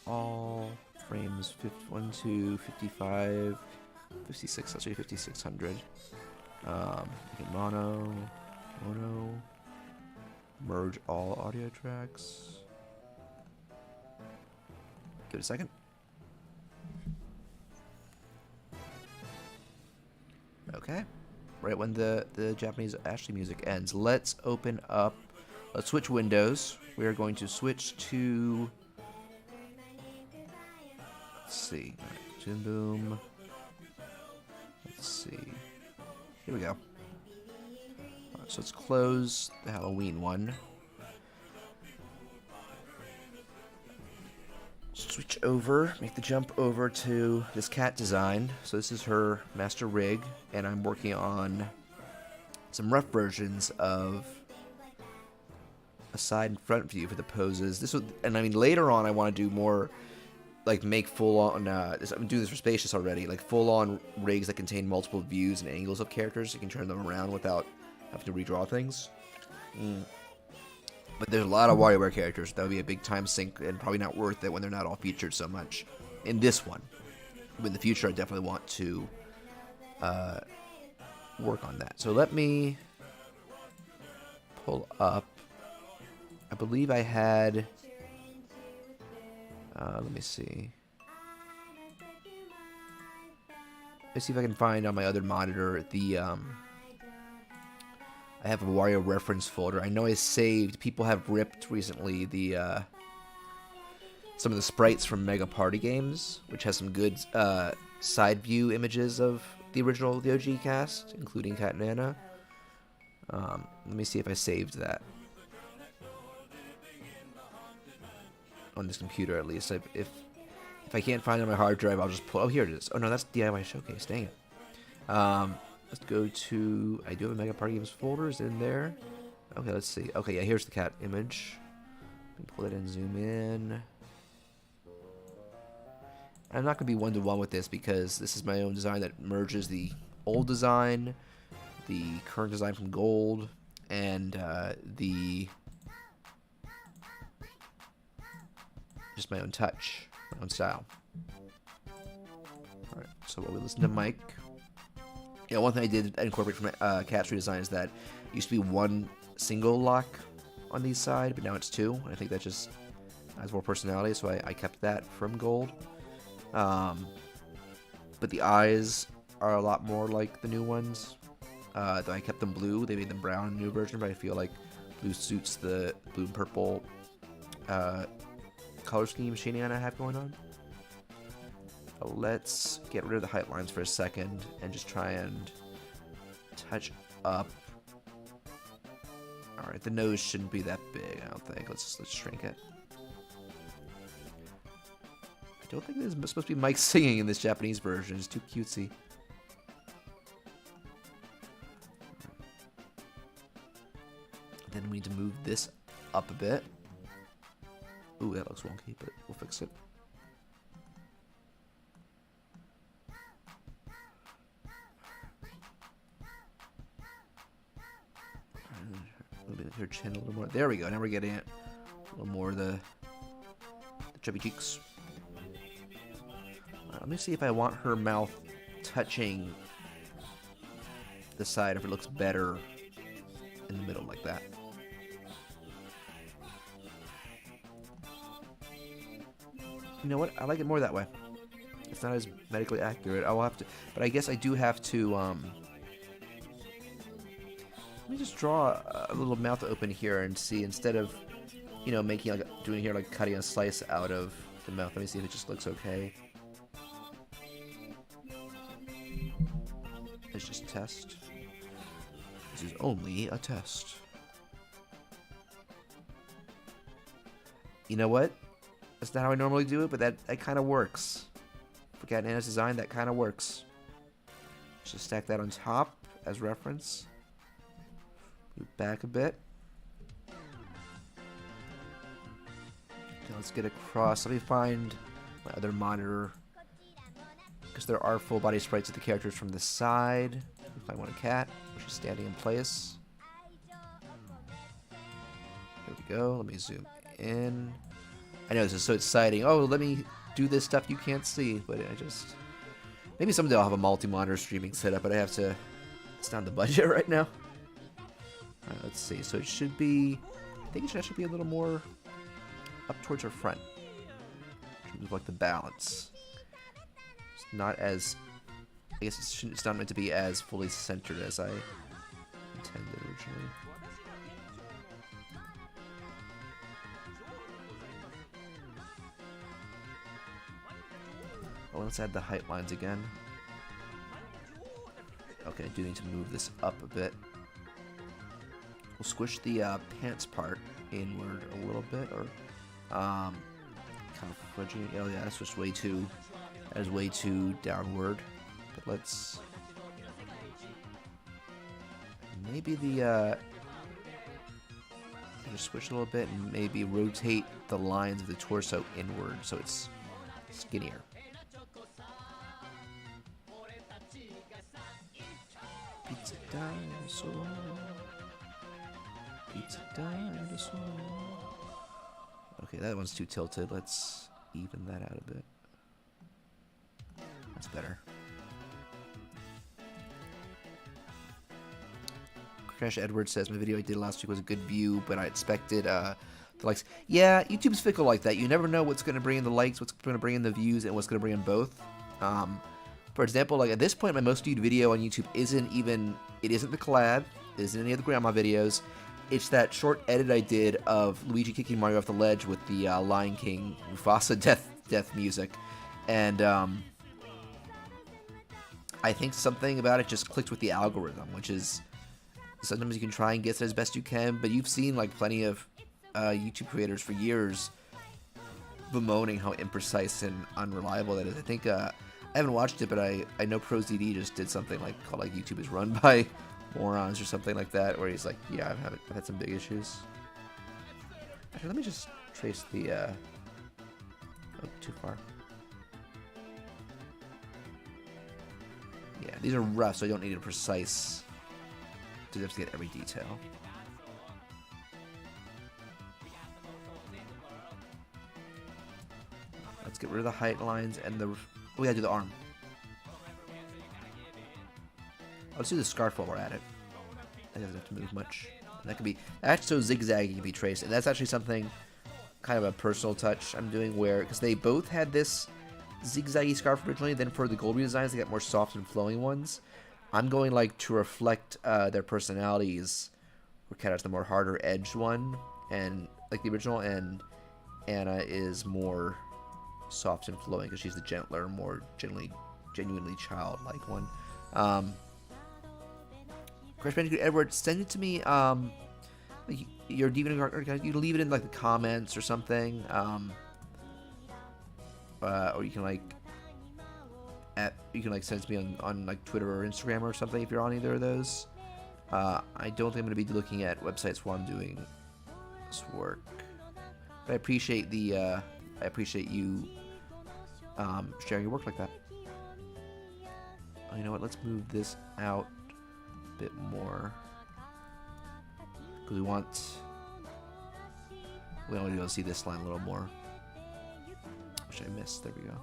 all frames 1 to 55, 56, that's 5600. Make it mono, merge all audio tracks. Give it a second. Okay. Right when the Japanese Ashley music ends, let's open up. Let's switch windows. We are going to switch to. Let's see. Toon Boom. Let's see. Here we go. Alright, so let's close the Halloween one. Switch over, make the jump over to this cat design. So this is her master rig, and I'm working on some rough versions of a side and front view for the poses. This would, and I mean later on I want to do more, like make full on. I'm doing this for Spacious already, like full on rigs that contain multiple views and angles of characters. You can turn them around without having to redraw things. But there's a lot of WarioWare characters. That would be a big time sink and probably not worth it when they're not all featured so much in this one. But in the future, I definitely want to work on that. So let me pull up. I believe I had. Let me see. Let's see if I can find on my other monitor the. I have a Wario reference folder. I know I saved. People have ripped recently the some of the sprites from Mega Party games, which has some good side view images of the original, the OG cast, including Cat and Anna. Let me see if I saved that on this computer at least. If I can't find it on my hard drive, I'll just pull. Oh, here it is. Oh no, that's DIY Showcase. Dang it. Let's go to. I do have a Mega Party Games folder. Is it in there? Okay, let's see. Okay, yeah, here's the cat image. Let me pull it in, zoom in. I'm not going to be one-to-one with this because this is my own design that merges the old design, the current design from Gold, and the. Just my own touch, my own style. Alright, so while we listen to Mike. Yeah, one thing I did incorporate from Cat's redesign is that it used to be one single lock on these side, but now it's two. And I think that just adds more personality, so I kept that from Gold. But the eyes are a lot more like the new ones. Though I kept them blue. They made them brown in the new version, but I feel like blue suits the blue and purple color scheme shading I have going on. Let's get rid of the height lines for a second and just try and touch up. Alright, the nose shouldn't be that big, I don't think. Let's shrink it. I don't think there's supposed to be Mike singing in this Japanese version. It's too cutesy. Then we need to move this up a bit. Ooh, that looks wonky, but we'll fix it. Her chin a little more. There we go. Now we're getting it. A little more of the chubby cheeks. Let me see if I want her mouth touching the side, if it looks better in the middle like that. You know what? I like it more that way. It's not as medically accurate. I'll have to, but I guess I do have to. Let me just draw a little mouth open here and see, instead of, you know, making like doing here, like cutting a slice out of the mouth. Let me see if it just looks okay. Let's just test. This is only a test. You know what? That's not how I normally do it, but that kind of works. For Cat and Anna's design, that kind of works. Just stack that on top as reference. Move back a bit. Now let's get across. Let me find my other monitor, because there are full body sprites of the characters from the side. If I want a cat, which is standing in place. There we go. Let me zoom in. I know this is so exciting. Oh, let me do this stuff you can't see, but I just... Maybe someday I'll have a multi-monitor streaming setup, but I have to... It's not the budget right now. Alright, let's see. So it should be... I think it should actually be a little more up towards our front. In terms of like the balance. It's not as... I guess it's not meant to be as fully centered as I intended originally. Well, let's add the height lines again. Okay, I do need to move this up a bit. We'll squish the pants part inward a little bit, or kind of fudging. Oh yeah, that's just way too. That is way too downward. But let's maybe just squish a little bit and maybe rotate the lines of the torso inward so it's skinnier. Pizza dinosaur. Pizza dinosaur. Okay, that one's too tilted. Let's even that out a bit. That's better. Crash Edwards says, my video I did last week was a good view, but I expected the likes. Yeah, YouTube's fickle like that. You never know what's going to bring in the likes, what's going to bring in the views, and what's going to bring in both. For example, like at this point, my most viewed video on YouTube isn't the collab, it isn't any of the grandma videos. It's that short edit I did of Luigi kicking Mario off the ledge with the Lion King Mufasa death music. And I think something about it just clicked with the algorithm, which is sometimes you can try and guess it as best you can, but you've seen like plenty of YouTube creators for years bemoaning how imprecise and unreliable that is. I think I haven't watched it, but I know ProZD just did something like called like YouTube is run by morons or something like that, where he's like, yeah, I've had some big issues. Actually, let me just trace the oh, too far. Yeah, these are rough, so I don't need a precise to just get every detail. Let's get rid of the height lines and the... We gotta do the arm. Let's do the scarf while we're at it. That doesn't have to move much. And that could be... That's so zigzaggy can be traced. And that's actually something, kind of a personal touch I'm doing where... Because they both had this zigzaggy scarf originally, then for the gold redesigns they got more soft and flowing ones. I'm going like to reflect their personalities. Rakata's the more harder edged one, and like the original, and Anna is more soft and flowing because she's the gentler, more genuinely childlike one. Crash Bandicoot Edward, send it to me. Like your DVD, you can leave it in like the comments or something. Or you can like. You can like send it to me on like Twitter or Instagram or something if you're on either of those. I don't think I'm going to be looking at websites while I'm doing this work, but I appreciate the I appreciate you sharing your work like that. Oh, you know what? Let's move this out a bit more because we want to be able to see this line a little more, which I missed. There we go.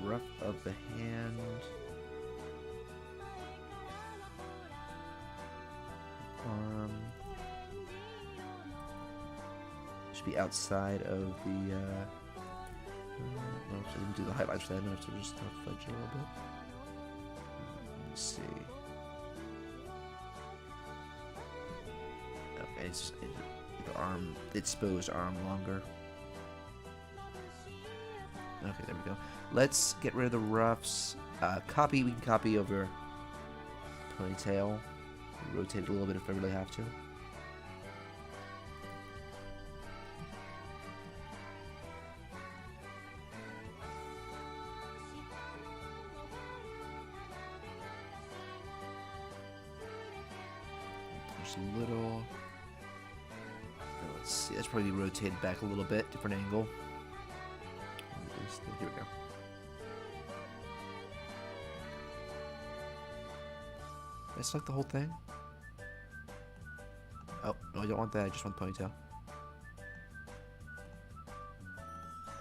Rough of the hand. Arm. Should be outside of the. No, I didn't do the highlights for that. I'm gonna have to just fudge it a little bit. Let's see. Okay, it's the arm, exposed arm longer. Okay, there we go. Let's get rid of the roughs. We can copy over ponytail. Rotate it a little bit if I really have to. Just a little. Let's see, that's probably rotated back a little bit, different angle. Here we go. Did I select the whole thing? Oh, no, I don't want that. I just want the ponytail.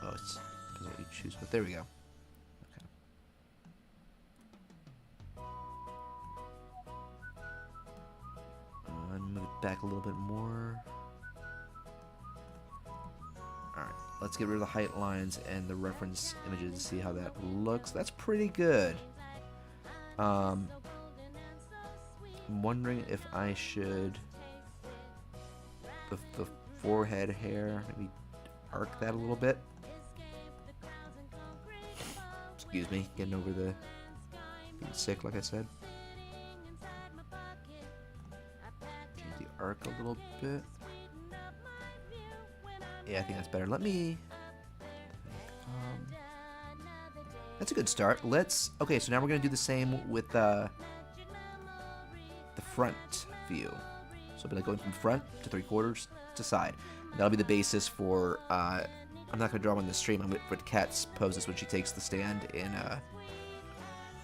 Oh, it's depends on what you choose, but there we go. Okay. And move it back a little bit more. Alright, let's get rid of the height lines and the reference images and see how that looks. That's pretty good. I'm wondering if I should the forehead hair maybe arc that a little bit. Excuse me, getting over the being sick, like I said. Change the arc a little bit. Yeah, I think that's better. Let me. That's a good start. Okay, so now we're gonna do the same with the front view. So it'll be like going from front to 3/4 to side. And that'll be the basis for. I'm not gonna draw on the stream. I'm gonna put Kat's poses when she takes the stand in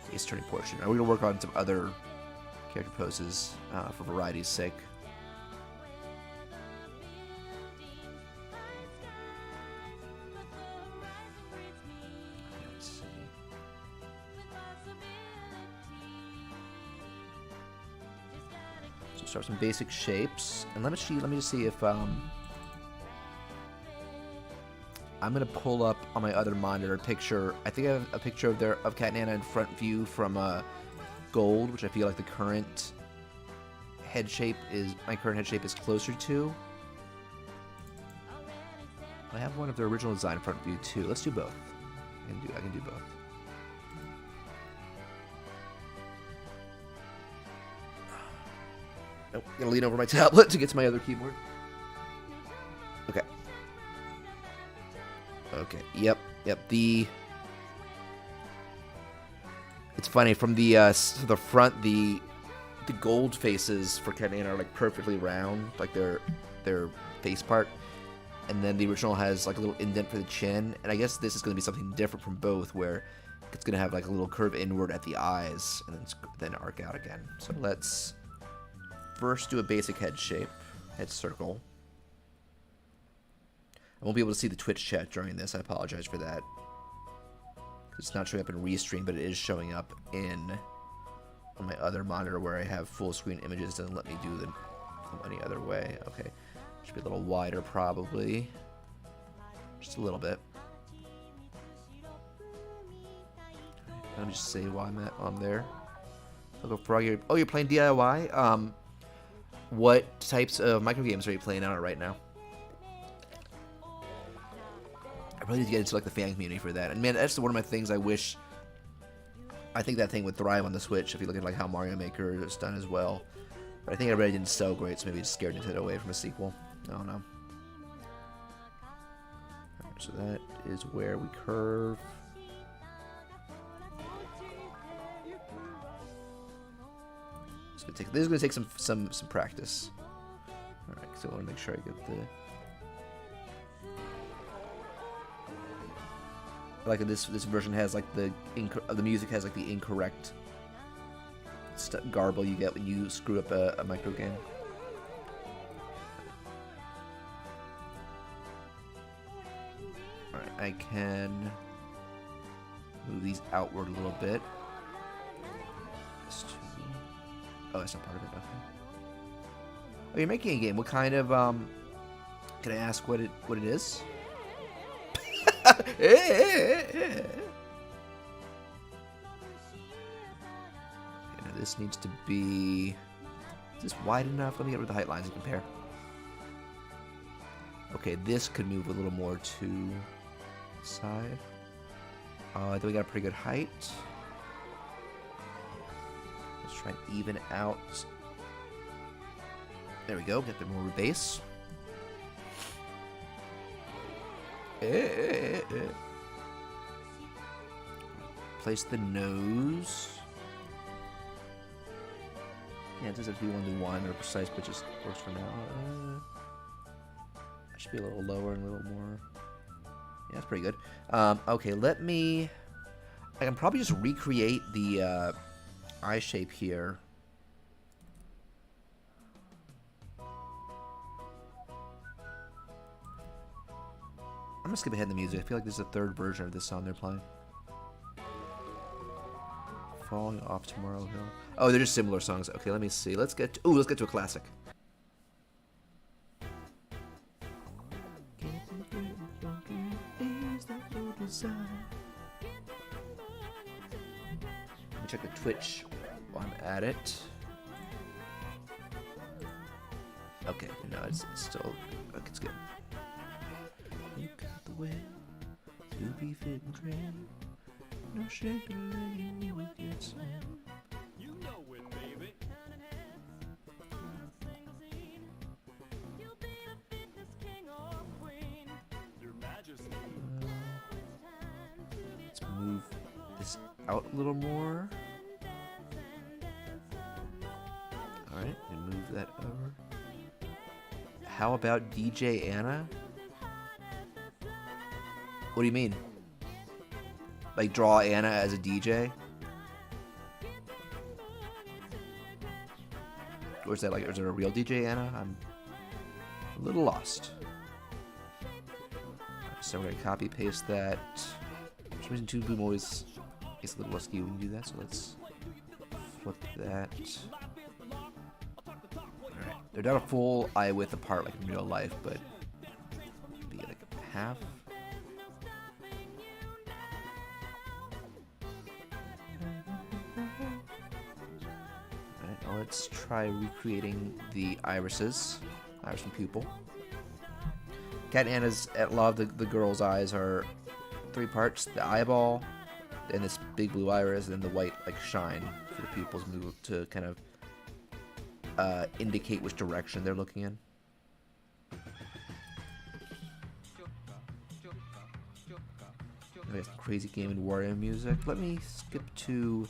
face turning portion. And we're gonna work on some other character poses for variety's sake. Let's see. So start some basic shapes, and let me just see if I'm gonna pull up on my other monitor a picture. I think I have a picture of Cat and Anna in front view from Gold, which I feel like the current head shape is closer to. I have one of their original design front view too. Let's do both. I can do both. Nope, gotta lean over my tablet to get to my other keyboard. Okay. Okay. Yep. It's funny from the front. The gold faces for Cat and Anna are like perfectly round, like their face part, and then the original has like a little indent for the chin. And I guess this is going to be something different from both, where it's going to have like a little curve inward at the eyes, and then arc out again. So let's first do a basic head shape, head circle. I won't be able to see the Twitch chat during this. I apologize for that. It's not showing up in Restream, but it is showing up on my other monitor where I have full screen images. It doesn't let me do them any other way. Okay. Should be a little wider probably. Just a little bit. Let me just say why I'm there. I'll go Frog. Oh, you're playing DIY? What types of micro games are you playing out right now? I really need to get into like the fan community for that. And man, that's one of my things I wish. I think that thing would thrive on the Switch if you look at like how Mario Maker is done as well. But I think it already didn't sell great, so maybe it scared Nintendo away from a sequel. I don't know. Alright, so that is where we curve. This is gonna take some practice. All right, so I want to make sure I get the. Like this version has like the music has like the incorrect garble you get when you screw up a micro game. All right, I can move these outward a little bit. Oh, that's not part of it. Okay. Oh, you're making a game. What kind of Can I ask what it is? Okay, now this needs to be. Is this wide enough? Let me get rid of the height lines and compare. Okay, this could move a little more to the side. I think we got a pretty good height. Let's try and even out. There we go. Get the more base. Place the nose. Yeah, it doesn't have to be 1-to-1 or precise, but just works for now. I should be a little lower and a little more. Yeah, that's pretty good. Okay, let me... I can probably just recreate the eye shape here. I'm gonna skip ahead in the music. I feel like this is a third version of this song they're playing. Falling off Tomorrow Hill. Oh, they're just similar songs. Okay, let me see. Let's get to a classic. Let me check the Twitch while I'm at it. Okay, no, it's still... Okay, it's good. You got the way to be fit and trim. No shake you with your slam. You know it, baby. You'll be the fitness king or queen. Your Majesty. Let's move this out a little more. Alright, and move that over. How about DJ Anna? What do you mean? Like draw Anna as a DJ? Or is that like, is there a real DJ Anna? I'm a little lost. So we're gonna copy paste that. For some reason Toon Boom always gets a little askew when you do that, so let's flip that. Alright. They're not a full eye width apart like in real life, but maybe like half. Alright, now let's try recreating the irises. Iris and pupil. Cat Anna's at a lot of the girl's eyes are three parts: the eyeball, and this big blue iris, and then the white like shine for the pupils move to kind of indicate which direction they're looking in. There's crazy Game and Wario music. Let me skip to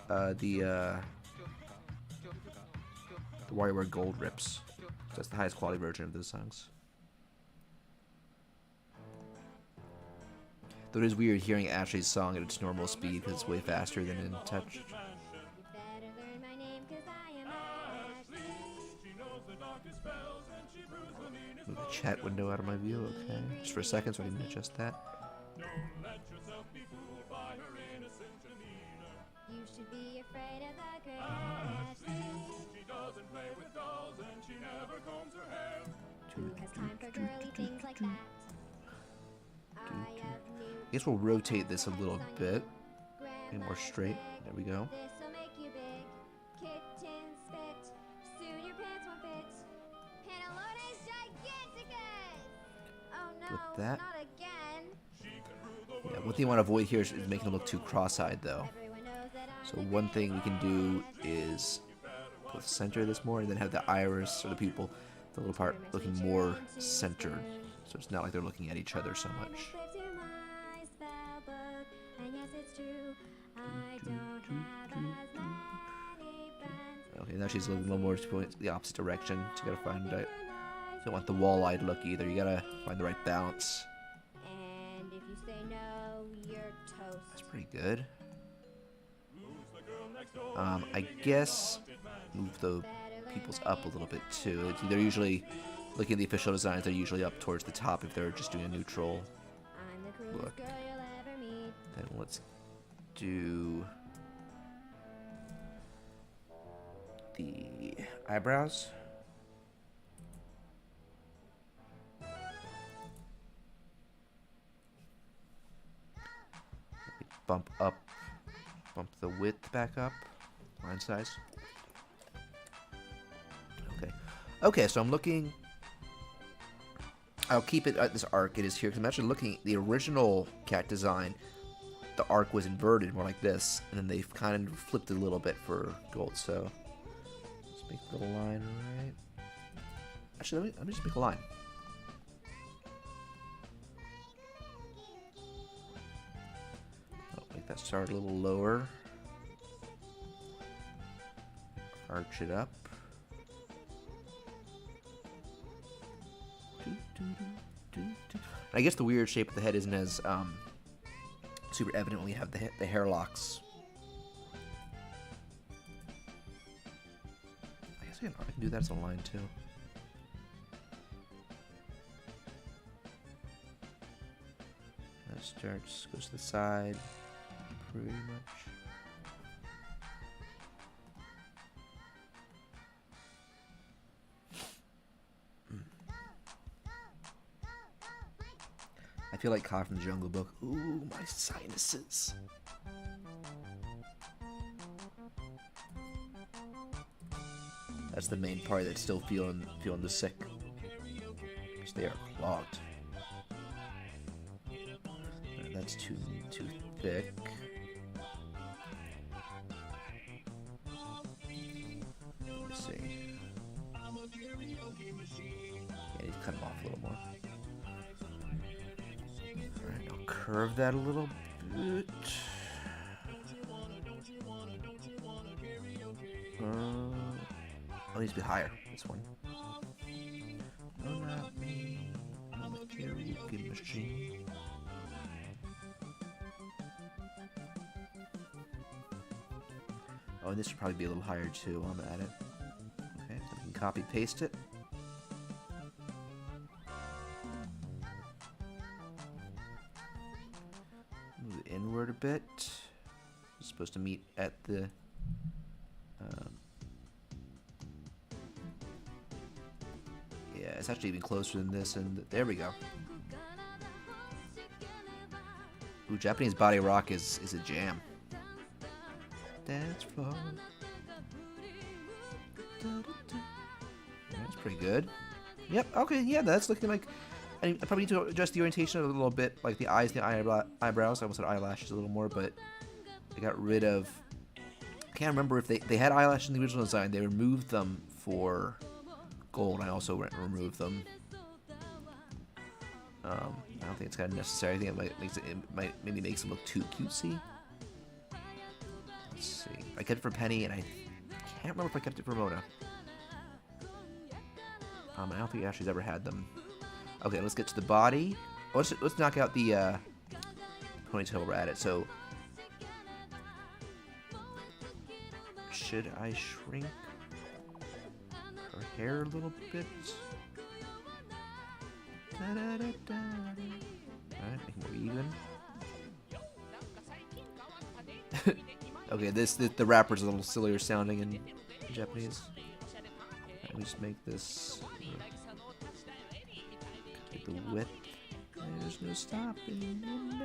the WarioWare Gold rips. That's the highest quality version of those songs. Though it is weird hearing Ashley's song at its normal speed because it's way faster than in Touch. Move the chat window out of my view, okay. Just for a second so I can adjust that. You should be afraid of the great. She doesn't play with dolls and she never combs her hair. Who has time for girly things like that? I guess we'll rotate this a little bit. Get more straight. There we go. This'll make you big. Kitten spit. Soon your pants won't fit. Pantalones giganticus. Oh no, Flip that. not again. Yeah, one thing I want to avoid here is making it look too cross-eyed though. Everyone knows that So one thing we can do is put center this more and then have the iris or the pupil, the little part looking more centered. So it's not like they're looking at each other so much. Okay, now she's looking a little more to the opposite direction. So you gotta find you don't want the wall-eyed look either. You gotta find the right balance. And if you say no, you're toast. That's pretty good. I guess move the pupils up a little bit too. They're usually, looking at the official designs, they're usually up towards the top if they're just doing a neutral I'm the cruelest look. girl you'll ever meet. Then let's do the eyebrows. Bump the width back up, line size. Okay, so I'm looking. I'll keep it at this arc it is here because I'm actually looking at the original cat design. The arc was inverted, more like this, and then they've kind of flipped it a little bit for gold. So let's make the little line right. Actually, let me just make a line. Make that start a little lower. Arch it up. I guess the weird shape of the head isn't as super evident when you have the hair locks. I guess I can do that as a line too. That starts, goes to the side, pretty much. I feel like Kai from the Jungle Book. Ooh, my sinuses. That's the main part that's still feeling the sick. Because they are clogged. And that's too thick. Let's see. Yeah, need to cut them off a little more. Alright, I'll curve that a little bit. Oh, it needs to be higher, this one. No, not me. I'm a karaoke machine. Oh, and this should probably be a little higher too while I'm at it. Okay, so we can copy paste it. Move it inward a bit. It's supposed to meet at the yeah, it's actually even closer than this, and there we go. Ooh, Japanese body rock is a jam. Dance floor. That's pretty good. Yep, okay, yeah, that's looking like... I probably need to adjust the orientation a little bit, like the eyes and the eyebrows. I almost said eyelashes a little more, but I got rid of... I can't remember if they had eyelashes in the original design. They removed them for gold. I also removed them. I don't think it's kind of necessary. I think it might maybe makes them look too cutesy. Let's see. I kept it for Penny, and I can't remember if I kept it for Mona. I don't think Ashley's ever had them. Okay, let's get to the body. Oh, let's knock out the ponytail while we're at it. So, should I shrink her hair a little bit? Alright, make it more even. Okay, the rapper's a little sillier sounding in Japanese. Let me just make this get the width. There's no stopping you now.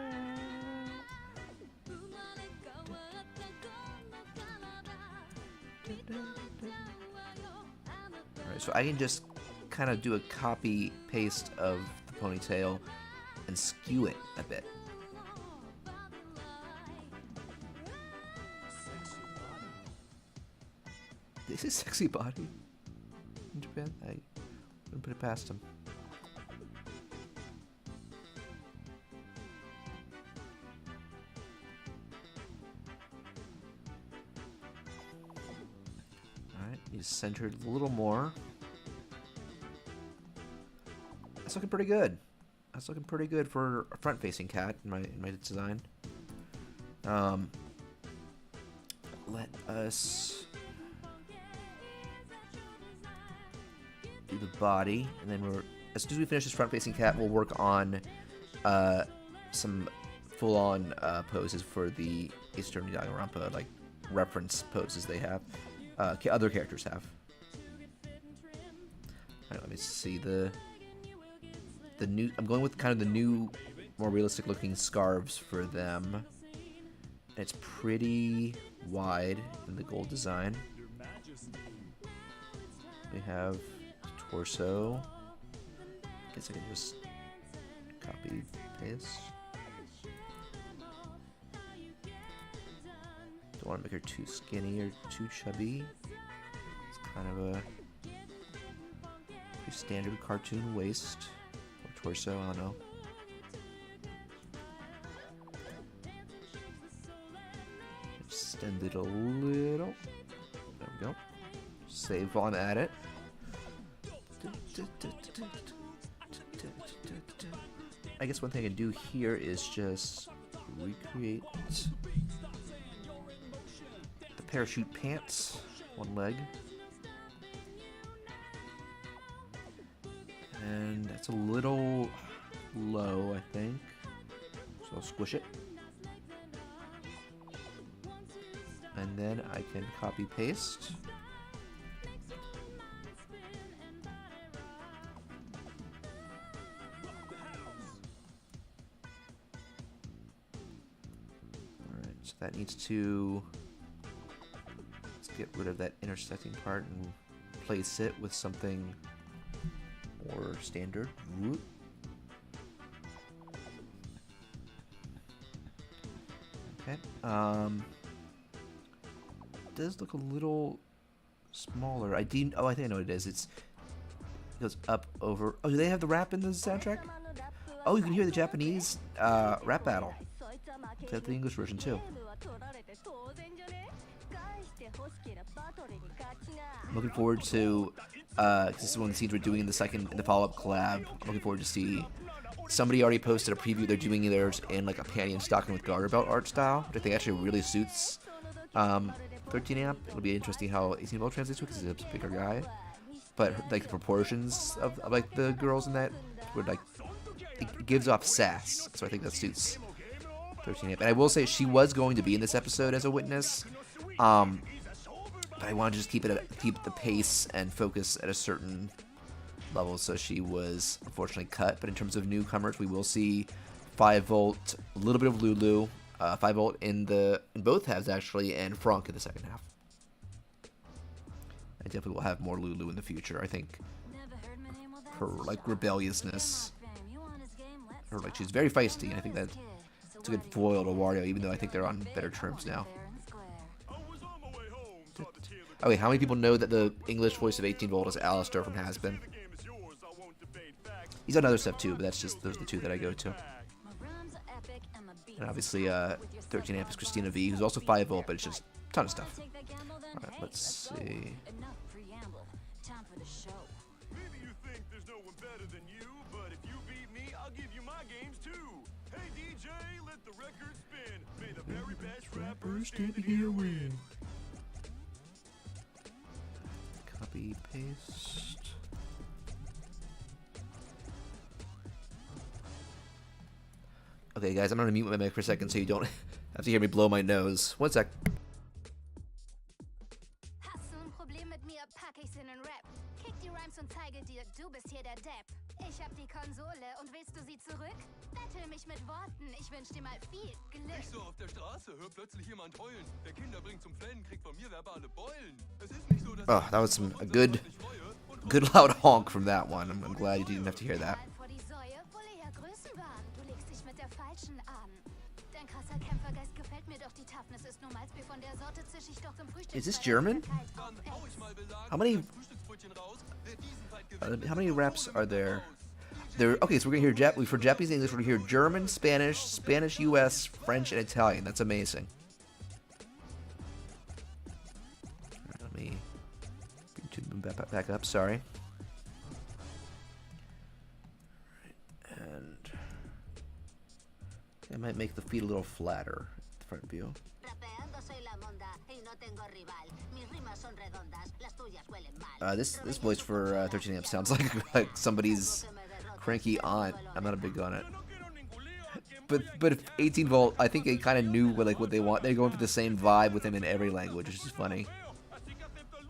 Alright, so I can just kind of do a copy paste of the ponytail and skew it a bit. This is sexy body in Japan. I wouldn't put it past him. Alright, he's centered a little more. That's looking pretty good. That's looking pretty good for a front-facing cat in my design. Let us do the body, and then as soon as we finish this front-facing cat, we'll work on some full-on poses for the Ace Attorney Danganronpa, like reference poses they have, other characters have. Alright, let me see the new. I'm going with kind of the new, more realistic-looking scarves for them. It's pretty wide in the gold design. We have torso. Guess I can just copy paste. Don't want to make her too skinny or too chubby. It's kind of a pretty standard cartoon waist or torso. I don't know. Extend it a little. There we go. Save on at it. I guess one thing I can do here is just recreate the parachute pants, one leg. And that's a little low, I think. So I'll squish it. And then I can copy paste. Alright, so that needs to, let's get rid of that intersecting part and place it with something more standard. Whoop. Okay. It does look a little smaller. I think I know what it is. It goes up over. Oh, do they have the rap in the soundtrack? Oh, you can hear the Japanese rap battle. They have the English version too. I'm looking forward to. This is one of the scenes we're doing in the follow-up collab. I'm looking forward to see. Somebody already posted a preview. They're doing theirs in like a panty and stocking with garter belt art style, which I think actually really suits 13 amp. It'll be interesting how 18 volt translates to it because he's a bigger guy. But like the proportions of like the girls in that would like it gives off sass. So I think that suits 13 amp. And I will say she was going to be in this episode as a witness. But I wanted to just keep the pace and focus at a certain level, so she was unfortunately cut. But in terms of newcomers, we will see 5 volt, a little bit of Lulu, 5 volt in both halves actually, and Franck in the second half. I definitely will have more Lulu in the future. I think her like rebelliousness, her like she's very feisty, and I think that it's a good foil to Wario, even though I think they're on better terms now. Oh wait, how many people know that the English voice of 18 volt is Alistair from Has-Been? He's on other stuff too, but those are the two that I go to. And obviously, 13 amp is Christina V, who's also 5 volt, but it's just a ton of stuff. Alright, let's see. Maybe you think there's no one better than you, but if you beat me, I'll give you my games too. Hey DJ, let the record spin. May the very best rapper standing here win. Copy, paste. Okay, guys, I'm gonna mute my mic for a second so you don't have to hear me blow my nose. One sec. Hast du ein Problem mit mir, pack ich's in den Rap. Kick die Rhymes und zeige dir, du bist hier der Depp. Ich hab die Konsole und willst du sie zurück? Battle mich mit Worten, ich wünsch dir mal viel Glück. Ich so auf der Straße, hör plötzlich jemand heulen. Der Kinder bringt zum Flennen, kriegt von mir verbale Beulen. Es ist nicht so, dass Oh, that was a good loud honk from that one. I'm glad you didn't have to hear that. Vor die Säue, wolle ja Größenwahn. Du legst dich mit der Falschen an. Dein krasser Kämpfergeist gefällt mir, doch die Toughness ist nur Malzbier von der Sorte, zisch ich doch im Frühstück. Is this German? How many raps are there? Okay, so we're gonna hear for Japanese and English. We're gonna hear German, Spanish, U.S., French, and Italian. That's amazing. Right, let me bring Toon Boom back up. Sorry. Right, and I might make the feet a little flatter. The front view. This voice for 13 amp sounds like somebody's cranky aunt. I'm not a big on it. But if 18 volt, I think they kind of knew what they want. They're going for the same vibe with him in every language, which is funny.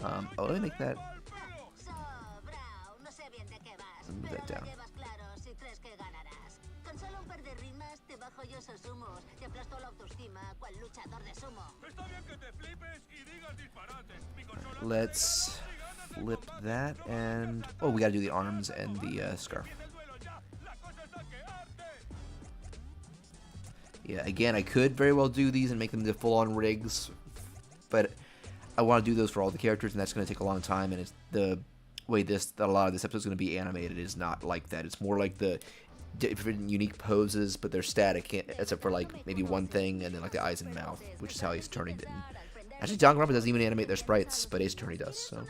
Oh, let me make that. Let me move that down. Let's flip that, and oh, we gotta do the arms and the scarf. Yeah, again, I could very well do these and make them the full-on rigs, but I want to do those for all the characters, and that's going to take a long time. And it's the way that a lot of this episode is going to be animated is not like that. It's more like the different unique poses, but they're static, except for like maybe one thing, and then like the eyes and mouth, which is how Ace Attorney did. Actually, Danganronpa doesn't even animate their sprites, but Ace Attorney does. So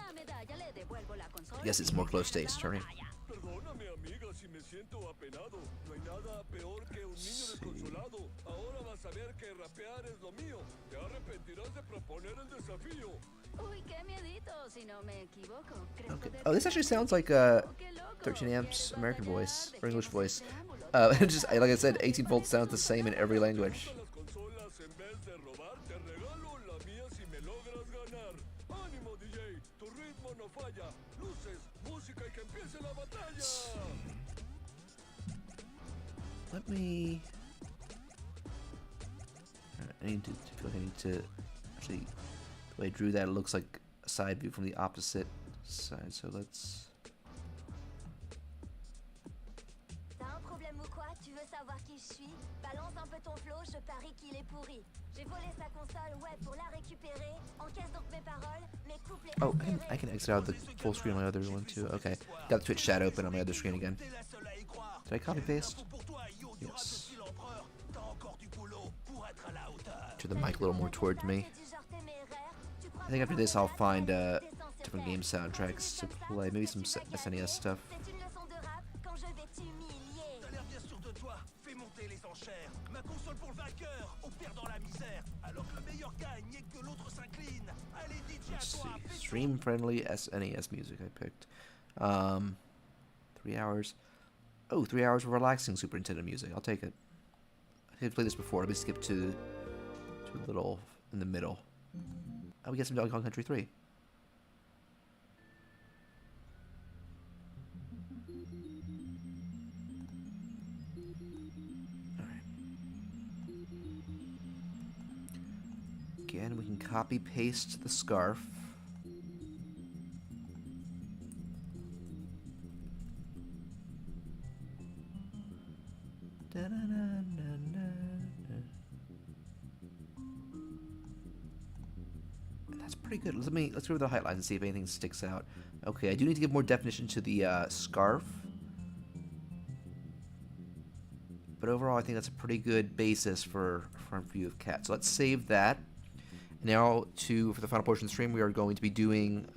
I guess it's more close to Ace Attorney. Perdóname, amiga, si me siento apenado. No hay nada peor que un niño desconsolado. Ahora vas a ver que rapear es lo mío. Te arrepentirás de proponer el desafío. Uy, qué miedito, si no me equivoco. Okay. Oh, this actually sounds like 13 amps American voice or English voice. Just like I said, 18 volts sounds the same in every language. Las consolas en vez de robar, te regalo la mía si me logras ganar. Ánimo, DJ, tu ritmo no falla. Luces, música y que empiece la batalla. Let me. I need to feel like I need to actually. The way I drew that, it looks like a side view from the opposite side. So let's. T'as un problème ou quoi? Tu veux savoir qui je suis? Balance un peu ton flow, je parie qu'il est pourri. J'ai volé sa console, ouais, pour la récupérer. Encaisse donc mes paroles, mes couplets Oh, I can exit out the full screen on my other one too. Okay, got the Twitch chat open on my other screen again. Did I copy paste? Yes. Turn the mic a little more towards me. I think after this I'll find different game soundtracks to play, maybe some SNES stuff. C'est une leçon de rap quand je vais t'humilier. T'as l'air bien sûr de toi, fais monter les enchères. Ma console pour le vainqueur, au perdant la misère. Alors que le meilleur gagne et que l'autre s'incline. Allez, DJ, à Let's toi, see. fais Stream friendly SNES music I picked. 3 hours. Oh, 3 hours of relaxing Super Nintendo music. I'll take it. I've played this before. Let me skip to a little in the middle. Oh, we get some Donkey Kong Country 3. Alright. Again, we can copy paste the scarf. That's pretty good. Let's go over the highlights and see if anything sticks out. Okay, I do need to give more definition to the scarf. But overall, I think that's a pretty good basis for front view of cat. So let's save that. Now, for the final portion of the stream, we are going to be doing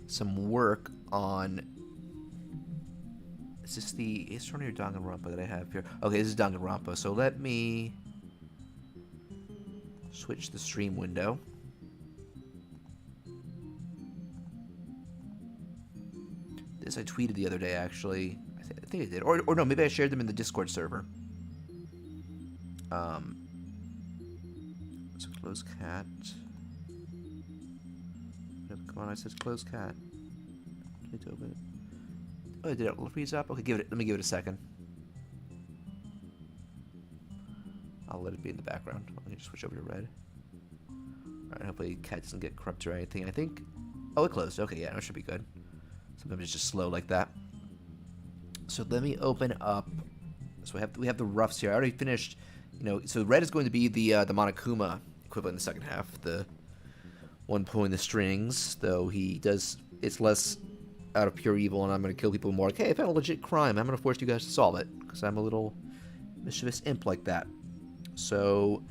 some work on. Is this the Ace Attorney or Danganronpa that I have here? Okay, this is Danganronpa. So let me switch the stream window. This I tweeted the other day, actually. I think I did. Or no, maybe I shared them in the Discord server. So close cat. No, come on, I said close cat. Need to open it. Oh, did it freeze up? Okay, let me give it a second. I'll let it be in the background. Let me just switch over to red. Alright, hopefully cat doesn't get corrupted or anything. I think. Oh, it closed. Okay, yeah, no, it should be good. Sometimes it's just slow like that. So let me open up. So we have the roughs here. I already finished. You know, so red is going to be the Monokuma equivalent in the second half. The one pulling the strings, though he does. It's less out of pure evil, and I'm going to kill people more. Like, hey, I found a legit crime. I'm going to force you guys to solve it because I'm a little mischievous imp like that. So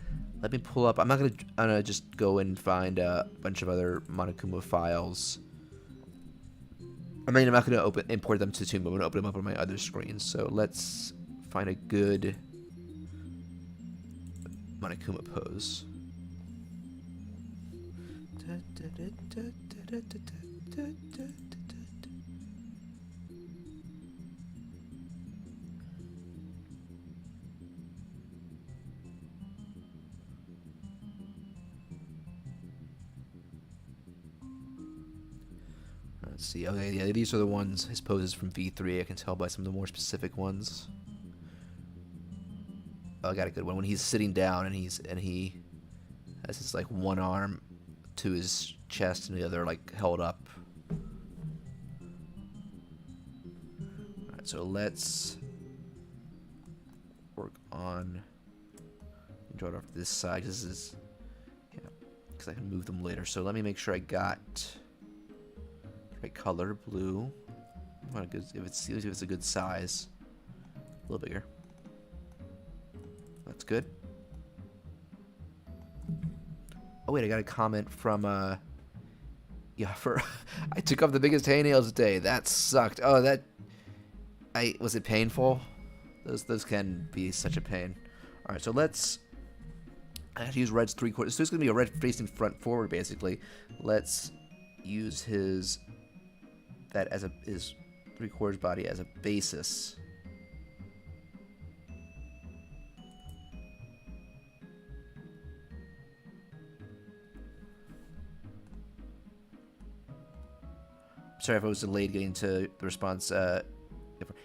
let me pull up. I'm not going to just go and find a bunch of other Monokuma files. I mean, I'm not going to import them to Toon Boom. I'm going to open them up on my other screen. So let's find a good Monokuma pose. Let's see. Okay, yeah, these are the ones, his poses from V3. I can tell by some of the more specific ones. Oh, I got a good one. When he's sitting down and he has his like one arm to his chest and the other like held up. Alright, so let's work on draw it off to this side. This is because I can move them later. So let me make sure I got right color, blue. What a good, if it's a good size, a little bigger. That's good. Oh wait, I got a comment from Yeah, I took off the biggest hangnails today. That sucked. Oh, was it painful? Those can be such a pain. All right, so I have to use red's 3/4. So it's going to be a red facing front forward, basically. Let's use his 3/4 body as a basis. Sorry if I was delayed getting to the response.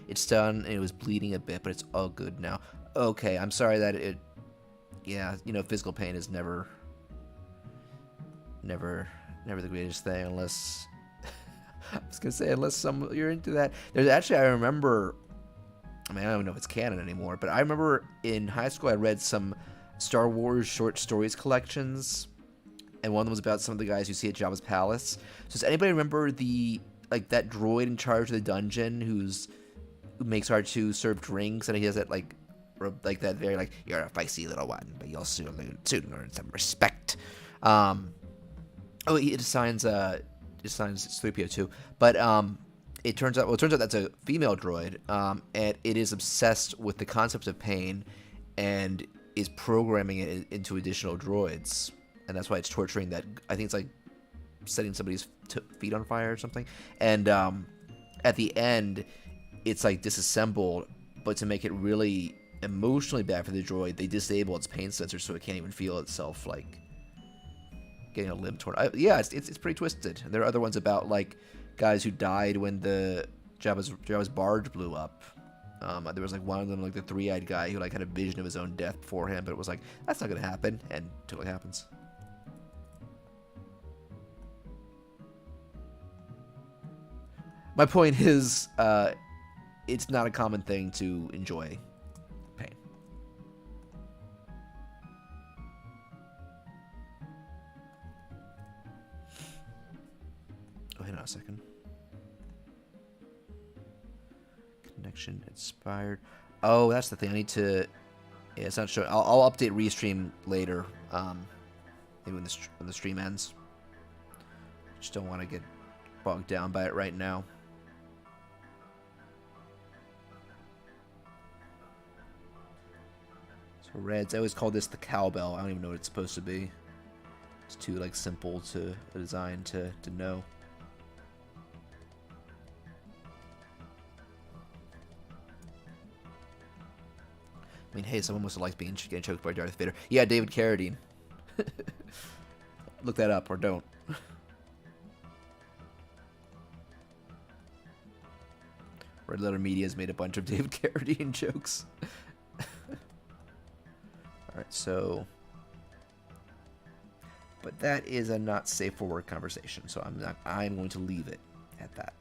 It's done, and it was bleeding a bit, but it's all good now. Okay, I'm sorry that yeah, physical pain is never the greatest thing, unless I was gonna say unless you're into that. There's actually, I remember, I mean, I don't know if it's canon anymore, but I remember in high school I read some Star Wars short stories collections, and one of them was about some of the guys you see at Jabba's palace. So does anybody remember that droid in charge of the dungeon who makes R2 serve drinks, and he has that that very you're a feisty little one, but you'll soon learn some respect. It assigns 3PO2, but it turns out that's a female droid, and it is obsessed with the concept of pain, and is programming it into additional droids, and that's why it's torturing that. I think it's like setting somebody's feet on fire or something, and at the end, it's like disassembled, but to make it really emotionally bad for the droid, they disable its pain sensor so it can't even feel itself getting a limb torn. Yeah, it's pretty twisted. And there are other ones about guys who died when the Jabba's barge blew up. There was one of them, the three-eyed guy who had a vision of his own death beforehand, but it was that's not gonna happen, and totally happens. My point is, it's not a common thing to enjoy pain. Oh, hang on a second. Connection expired. Oh, that's the thing. I need to. Yeah, it's not showing. I'll update restream later. Maybe when the stream ends. Just don't want to get bogged down by it right now. So Reds, I always call this the cowbell. I don't even know what it's supposed to be. It's too simple to a design to know. I mean, hey, someone must have liked getting choked by Darth Vader. Yeah, David Carradine. Look that up, or don't. Red Letter Media has made a bunch of David Carradine jokes. Alright, so... But that is a not safe for work conversation, so I'm going to leave it at that.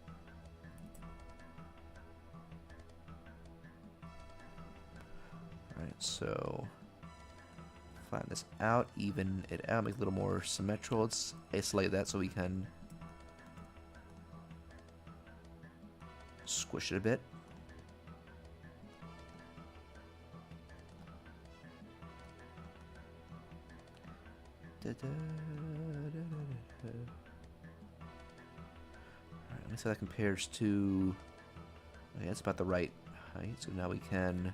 Alright, so... Flatten this out, even it out, make it a little more symmetrical. Let's isolate that so we can... squish it a bit. Alright, let me see how that compares to... Okay, that's about the right height, so now we can...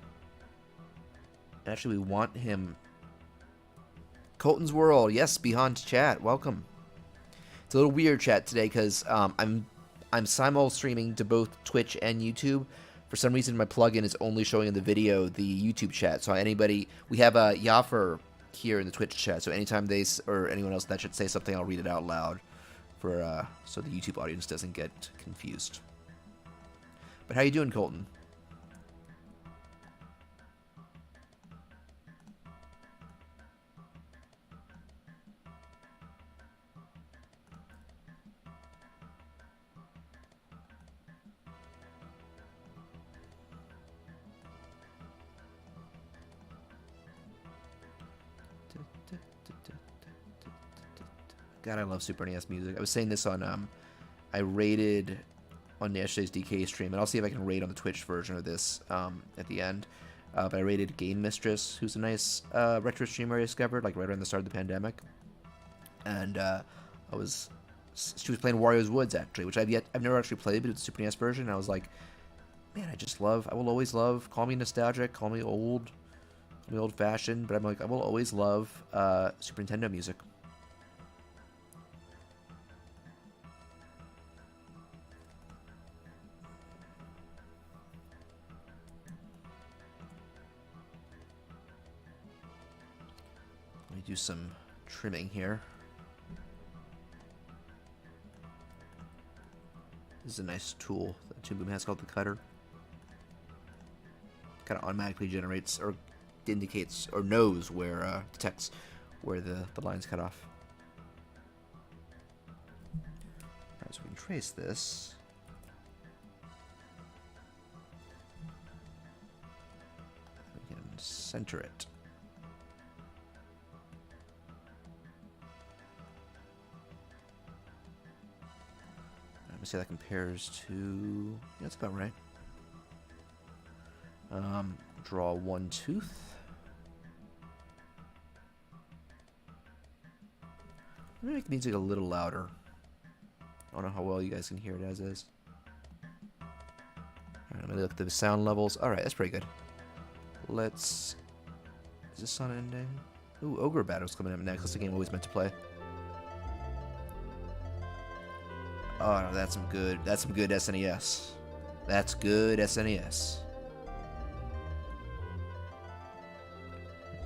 Actually, we want him... Colton's World, yes, Beyond Chat, welcome. It's a little weird chat today because I'm simul streaming to both Twitch and YouTube. For some reason, my plugin is only showing in the video the YouTube chat. So we have a Yaffer here in the Twitch chat. So anytime or anyone else that should say something, I'll read it out loud so the YouTube audience doesn't get confused. But how you doing, Colton? God, I love Super NES music. I was saying this on, I rated on yesterday's DK stream, and I'll see if I can rate on the Twitch version of this at the end. But I rated Game Mistress, who's a nice retro streamer I discovered, right around the start of the pandemic. And I was she was playing Wario's Woods actually, which I've never actually played, but it's a Super NES version. And I was like, man, I will always love. Call me nostalgic, call me old-fashioned, but I'm like, I will always love Super Nintendo music. Let me do some trimming here. This is a nice tool that Toon Boom has called the cutter. Kind of automatically generates or indicates or knows where, detects where the lines cut off. Alright, so we can trace this. We can center it. Let me see how that compares to... Yeah, that's about right. Draw one tooth. Let me make the music a little louder. I don't know how well you guys can hear it as is. Alright, let me look at the sound levels. Alright, that's pretty good. Let's... Is this sun ending? Ooh, Ogre Battle's coming up next. That's the game I always meant to play. Oh, no, that's some good SNES. That's good SNES.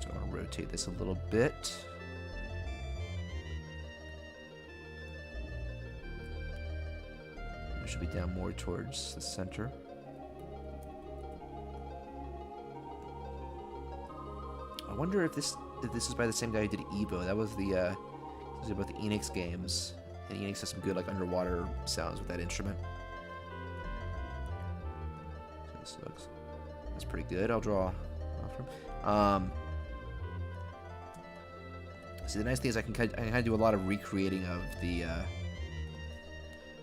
So I'm gonna rotate this a little bit. It should be down more towards the center. I wonder if this is by the same guy who did Evo. That was the this is about the Enix games. And Enix has some good like underwater sounds with that instrument. So this looks, that's pretty good. I'll draw from. See, the nice thing is I can kind of do a lot of recreating of the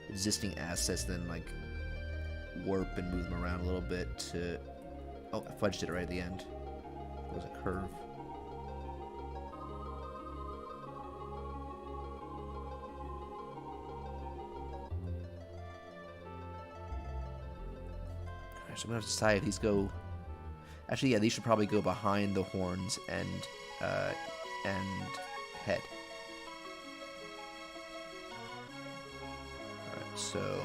existing assets, then like warp and move them around a little bit to. Oh, I fudged it right at the end. It was a curve. So I'm gonna have to decide if these go. Actually, yeah, these should probably go behind the horns and head. All right, so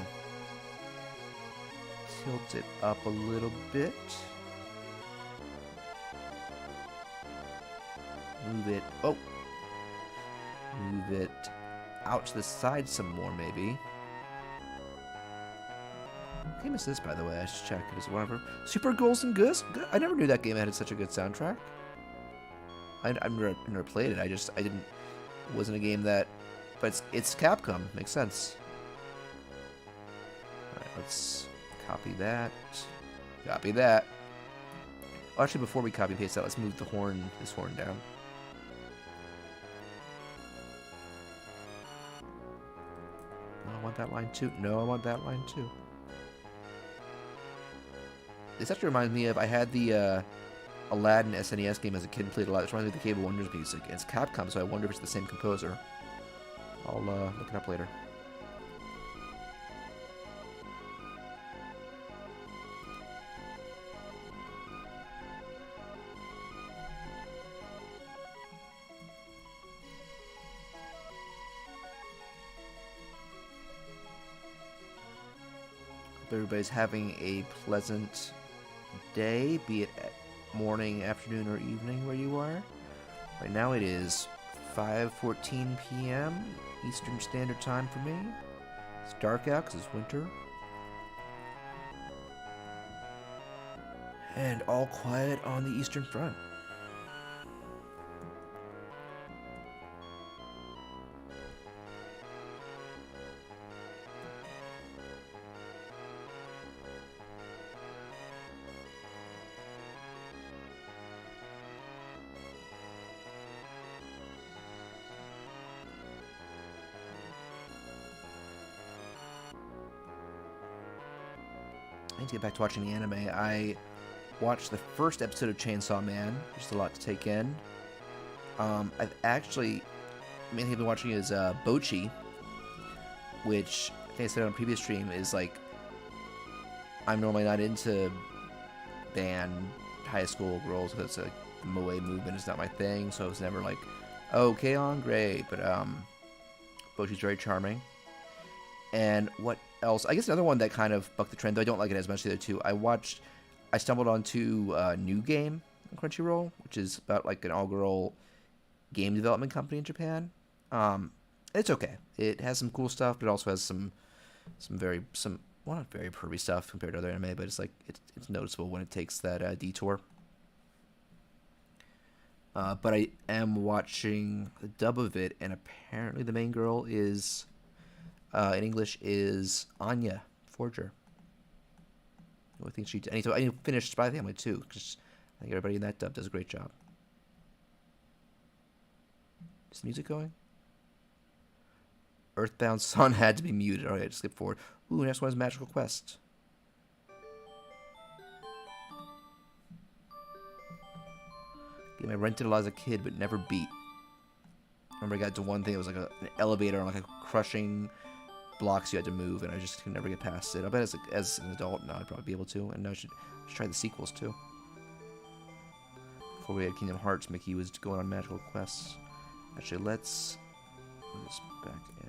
tilt it up a little bit. Move it. Oh, move it out to the side some more, maybe. What game is this, by the way? I should check. It is whatever. Super Ghouls and Ghosts? I never knew that game had such a good soundtrack. I've never played it. I didn't. It wasn't a game that. But it's Capcom. Makes sense. Alright, let's copy that. Copy that. Oh, actually, before we copy and paste that, let's move this horn down. No, I want that line too. No, I want that line too. This actually reminds me of, I had the Aladdin SNES game as a kid and played a lot. This reminds me of the Cable Wonders music. And it's Capcom, so I wonder if it's the same composer. I'll look it up later. Hope everybody's having a pleasant day, be it morning, afternoon, or evening where you are. Right now it is 5:14 p.m. Eastern Standard Time for me. It's dark out because it's winter. And all quiet on the Eastern Front. I need to get back to watching the anime. I watched the first episode of Chainsaw Man. There's a lot to take in. I've actually, the main thing I've been watching is Bocchi, which I think I said on a previous stream is like, I'm normally not into band high school girls because like the moe movement is not my thing, so I was never like, oh, K-On, great, but she's very charming. And what else? I guess another one that kind of bucked the trend, though I don't like it as much as the other two. I stumbled onto New Game on Crunchyroll, which is about like an all-girl game development company in Japan. It's okay. It has some cool stuff, but it also has some well, not very pervy stuff compared to other anime, but it's like it's noticeable when it takes that detour. But I am watching the dub of it, and apparently the main girl is in English is Anya Forger. I think I need to finish Spy Family too, because I think everybody in that dub does a great job. Is the music going? Earthbound Sun had to be muted. Alright, just skip forward. Ooh, next one is Magical Quest. Game I rented a lot as a kid, but never beat. I remember I got to one thing, it was like an elevator on like a crushing blocks you had to move, and I just could never get past it. I bet as an adult now I'd probably be able to, and now I should try the sequels too. Before we had Kingdom Hearts, Mickey was going on magical quests. Actually, let's put this back in.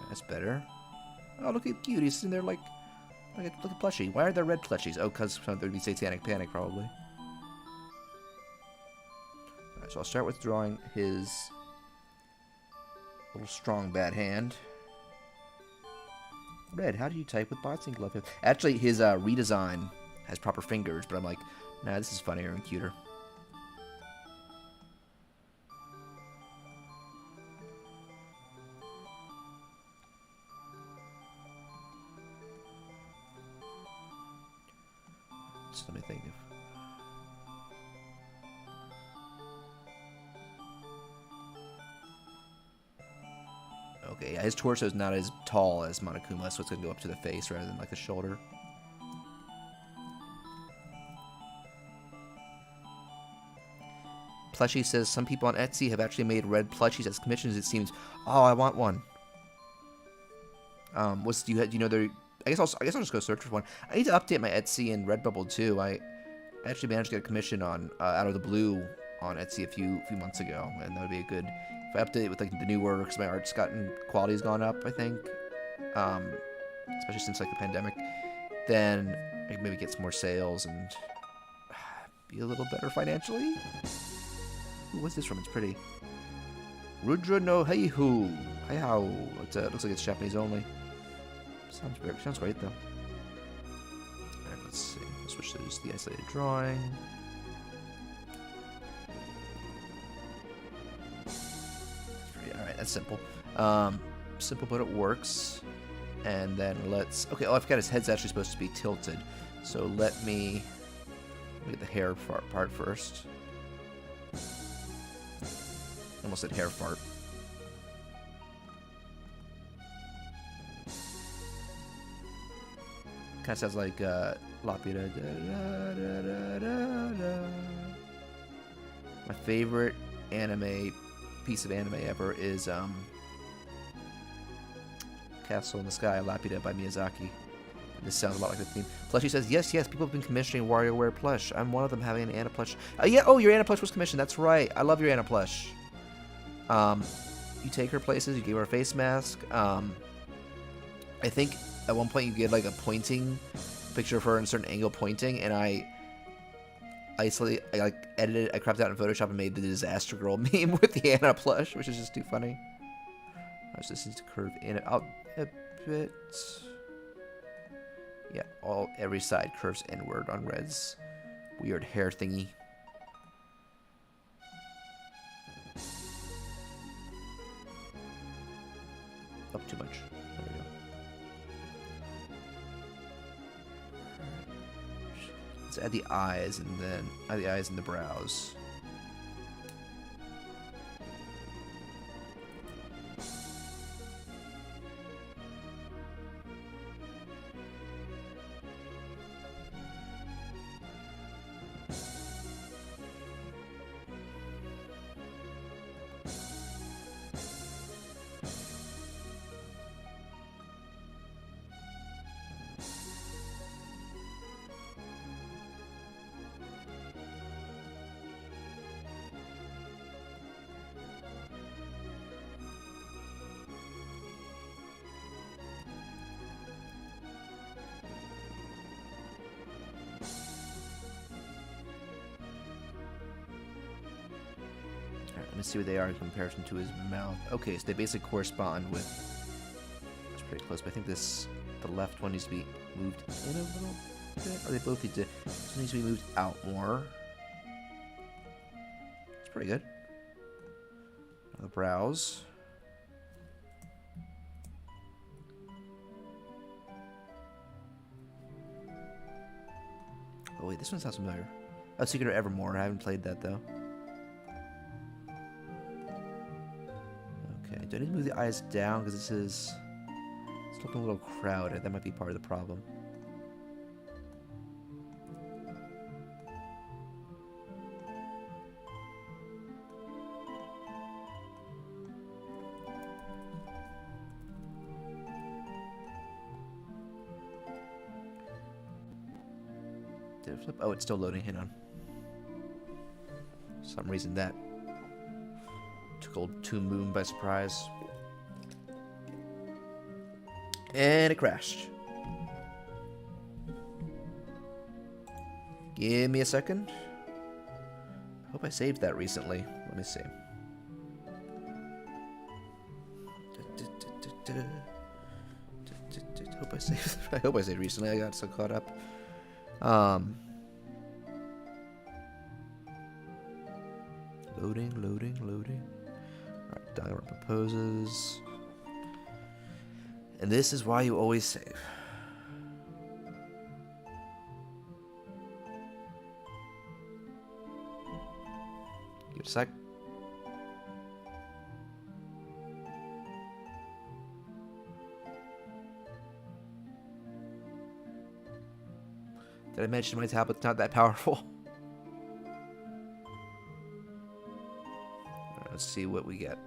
That's better. Oh, look at cute. He's sitting there like a plushie. Why are there red plushies? Oh, because there'd be Satanic Panic, probably. Alright, so I'll start with drawing his little strong bad hand. Red, how do you type with boxing glove? Actually, his redesign has proper fingers, but I'm like, nah, this is funnier and cuter. Let me think of... Okay, yeah, his torso is not as tall as Monokuma, so it's going to go up to the face rather than like the shoulder. Plushie says some people on Etsy have actually made red plushies as commissions, it seems. Oh, I want one. Do you know there? I guess I'll just go search for one. I need to update my Etsy and Redbubble too. I actually managed to get a commission on out of the blue on Etsy a few months ago, and that would be a good. If I update it with like the new works, my art's quality's gone up. I think, especially since like the pandemic, then I can maybe get some more sales and be a little better financially. Ooh, what's this from? It's pretty. Rudra no Heihu. Heihu. It looks like it's Japanese only. Sounds great though. Alright, let's see. Let's switch to just the isolated drawing. Alright, that's simple. Simple, but it works. And then let's... Okay, oh, I forgot his head's actually supposed to be tilted. So let me get the hair part first. Almost said hair fart. Kind of sounds like Lapida. My favorite piece of anime ever is Castle in the Sky, Lapida by Miyazaki. This sounds a lot like the theme. Plushie says, yes, people have been commissioning WarioWare plush. I'm one of them having an Anna plush. Yeah, oh, your Anna plush was commissioned. That's right. I love your Anna plush. You take her places. You gave her a face mask. I think at one point you get like a pointing picture of her in a certain angle pointing, and I like edited it, I cropped it out in Photoshop and made the Disaster Girl meme with the Anna plush, which is just too funny. I just need to curve in it out a bit. Yeah, every side curves inward on Red's weird hair thingy. Up too much. There we go. Let's add the eyes and then add the eyes and the brows. Let me see what they are in comparison to his mouth. Okay, so they basically correspond with... That's pretty close, but I think this... The left one needs to be moved in a little bit. Or they both need to... This one needs to be moved out more. It's pretty good. Now the brows. Oh wait, this one sounds familiar. Oh, Secret of Evermore. I haven't played that though. Okay, do I need to move the eyes down because this is... It's looking a little crowded. That might be part of the problem. Did it flip? Oh, it's still loading. Hang on. For some reason that took old Toon Boom by surprise. And it crashed. Give me a second. I hope I saved that recently. Let me see. Hope I saved. I hope I saved recently. I got so caught up. Loading. Alright, diagram proposes. And this is why you always save. Give it a sec. Did I mention my tablet's not that powerful? Alright, let's see what we get.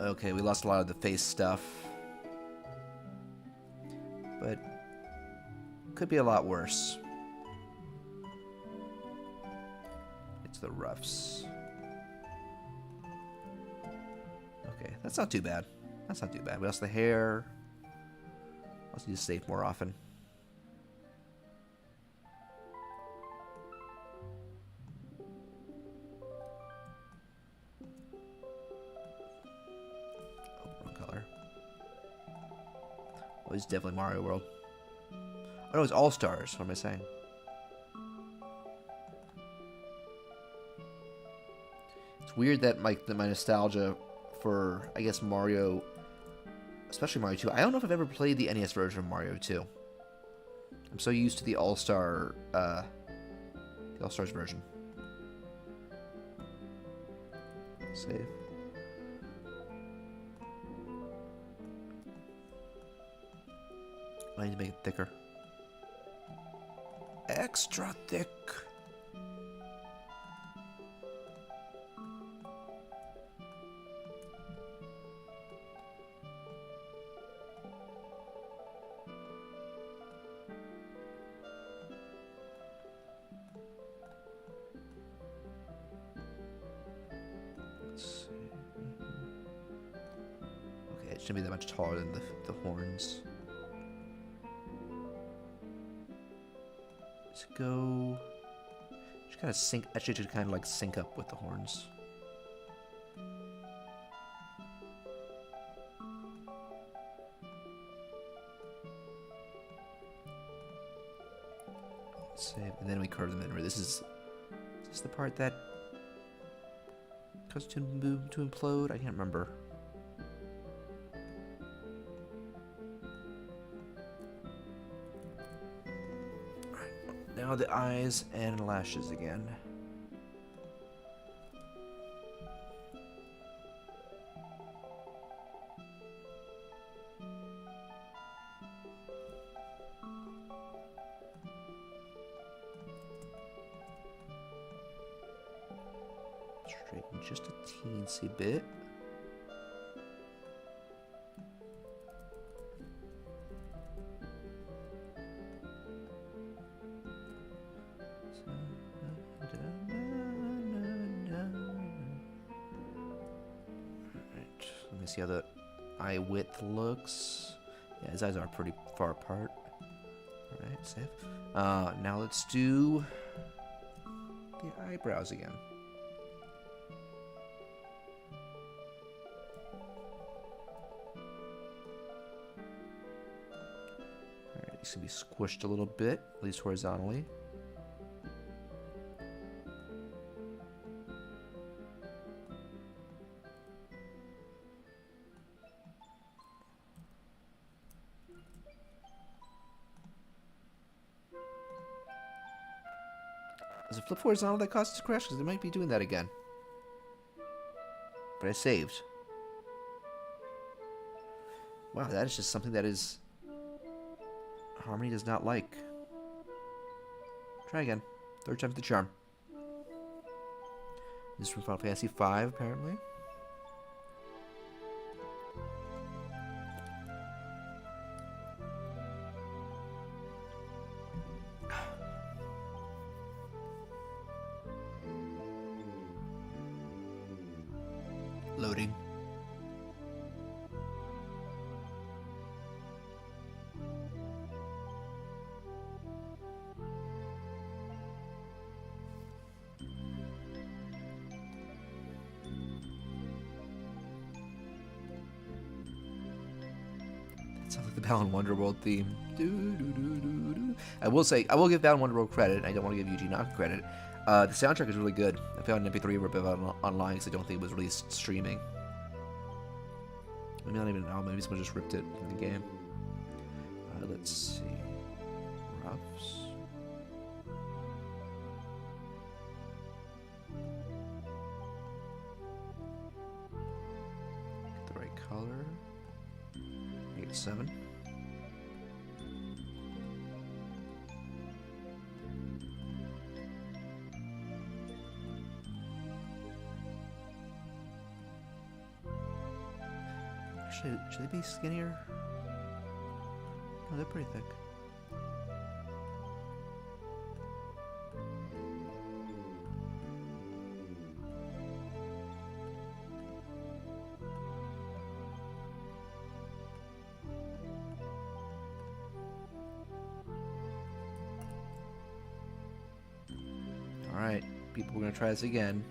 Okay, we lost a lot of the face stuff. But could be a lot worse. It's the roughs. Okay, that's not too bad. That's not too bad. We lost the hair. Also need to save more often. Oh, wrong color. Oh, it's definitely Mario World. Oh no, it's All Stars. What am I saying? It's weird that my nostalgia for, I guess, Mario, especially Mario 2. I don't know if I've ever played the NES version of Mario 2. I'm so used to the All-Stars version. Save. I need to make it thicker. Extra thick. It shouldn't be that much taller than the horns. Let's go. Just kind of sync. Actually, just kind of like sync up with the horns. Save, and then we curve them in. This is the part that causes Toon Boom to implode. I can't remember. Now the eyes and lashes again. Straighten just a teensy bit. See how the eye width looks. Yeah, his eyes are pretty far apart. Alright, save. Now let's do the eyebrows again. Alright, these can be squished a little bit, at least horizontally. Does it flip horizontal that causes crash? Because they might be doing that again. But I saved. Wow, that is just something that is... Harmony does not like. Try again. Third time's the charm. This is from Final Fantasy V, apparently. Loading. That sounds like the Balan Wonderworld theme. I will say, I will give Balan Wonderworld credit. I don't want to give Yuji Naka credit. The soundtrack is really good. I found an MP3 rip of it online because I don't think it was released streaming. Maybe not even an album. Maybe someone just ripped it from the game. Let's see. Roughs. Get the right color. Make it 7. Should they be skinnier? No, they're pretty thick. Alright, people, we're gonna try this again.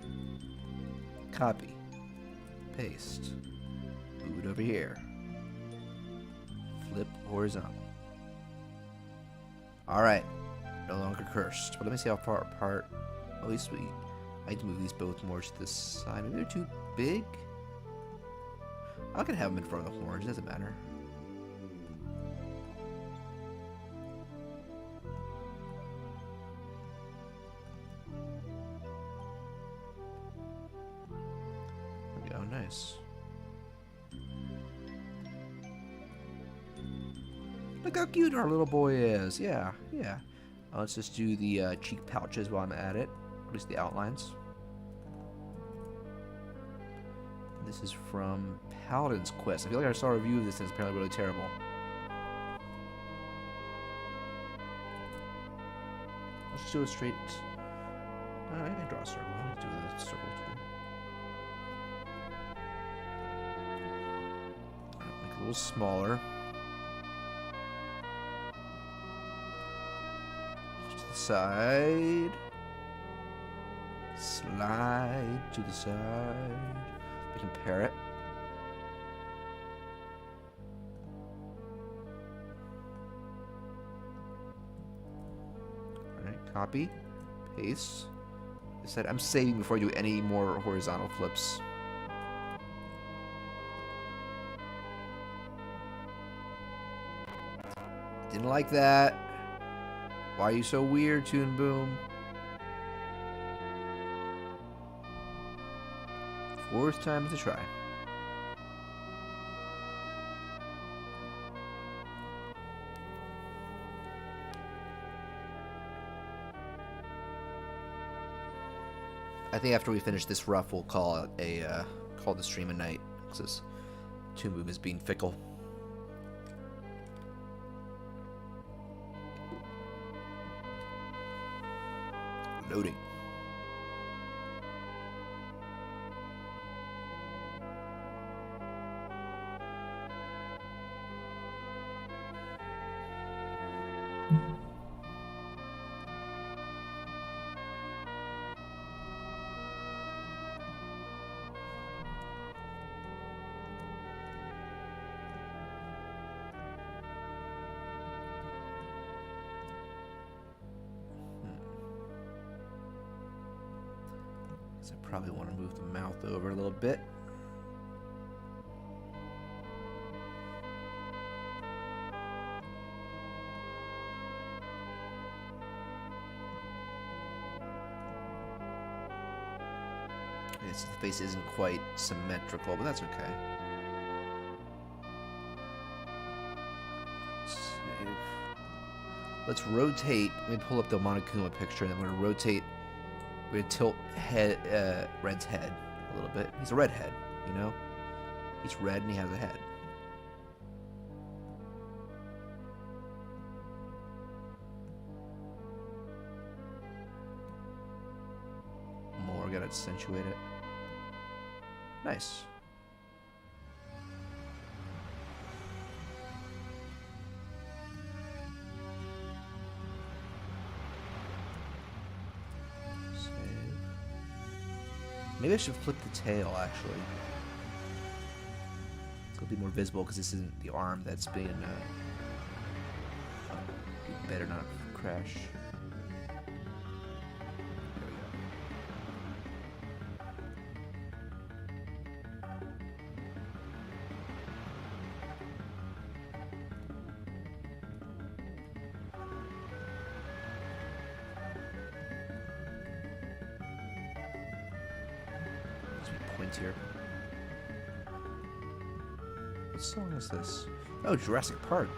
Copy. Paste. Move it over here. Flip horizontal. Alright. No longer cursed. But let me see how far apart. At least I need to move these both more to the side. Maybe they're too big? I can have them in front of the horns. It doesn't matter. There we go. Nice. Look how cute our little boy is. Yeah, yeah. Let's just do the cheek pouches while I'm at it. At least the outlines. This is from Paladin's Quest. I feel like I saw a review of this and it's apparently really terrible. Let's do a straight... I can draw a circle. Let's do the circle too. Make it a little smaller. Side, slide to the side. We can pair it. Alright, copy, paste. I said I'm saving before I do any more horizontal flips. Didn't like that. Why are you so weird, Toon Boom? Fourth time to try. I think after we finish this rough, we'll call it a call the stream a night because Toon Boom is being fickle. Loading. So I probably want to move the mouth over a little bit. Yes, the face isn't quite symmetrical, but that's okay. Save. Let's rotate. Let me pull up the Monokuma picture, and then we're going to rotate. We're going to tilt Red's head a little bit. He's a redhead, you know? He's red and he has a head. More, gotta accentuate it. Nice. Save. Maybe I should flip the tail, actually. It's gonna be more visible because this isn't the arm that's being. Better not crash. Here. What song is this? Oh, Jurassic Park.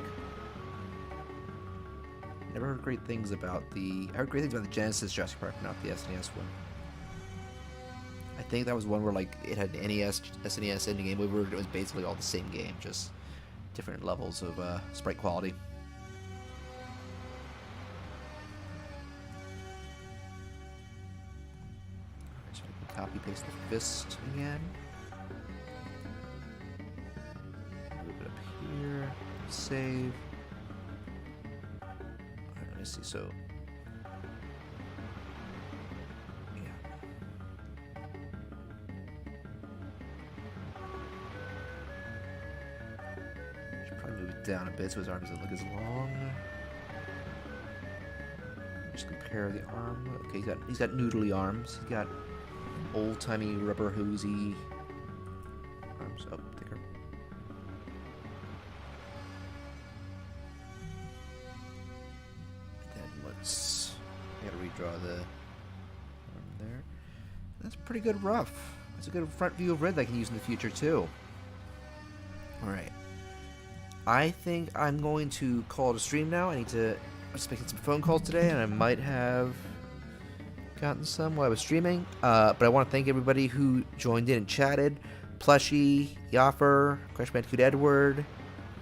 Never heard great things about the. I heard great things about the Genesis Jurassic Park, not the SNES one. I think that was one where like it had an NES, SNES ending game over. It was basically all the same game, just different levels of sprite quality. Copy paste the fist again. Move it up here. Save. Alright, let me see. So, yeah. Should probably move it down a bit so his arm doesn't look as long. Just compare the arm. Okay, he's got noodly arms. He's got old-timey rubber hosey arms. Oh, thicker. Then let's gotta redraw the arm there. That's pretty good rough. That's a good front view of Red that I can use in the future too. Alright. I think I'm going to call it a stream now. I was making some phone calls today, and I might have gotten some while I was streaming, but I want to thank everybody who joined in and chatted. Plushy, Yaffer, Crash Bandicoot Edward,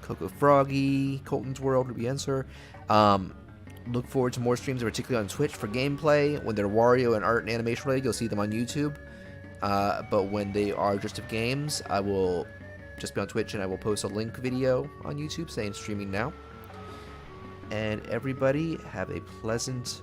Coco Froggy, Colton's World, Ruby Answer. Look forward to more streams, particularly on Twitch for gameplay. When they're Wario and art and animation related, you'll see them on YouTube. But when they are just of games, I will just be on Twitch and I will post a link video on YouTube saying streaming now. And everybody have a pleasant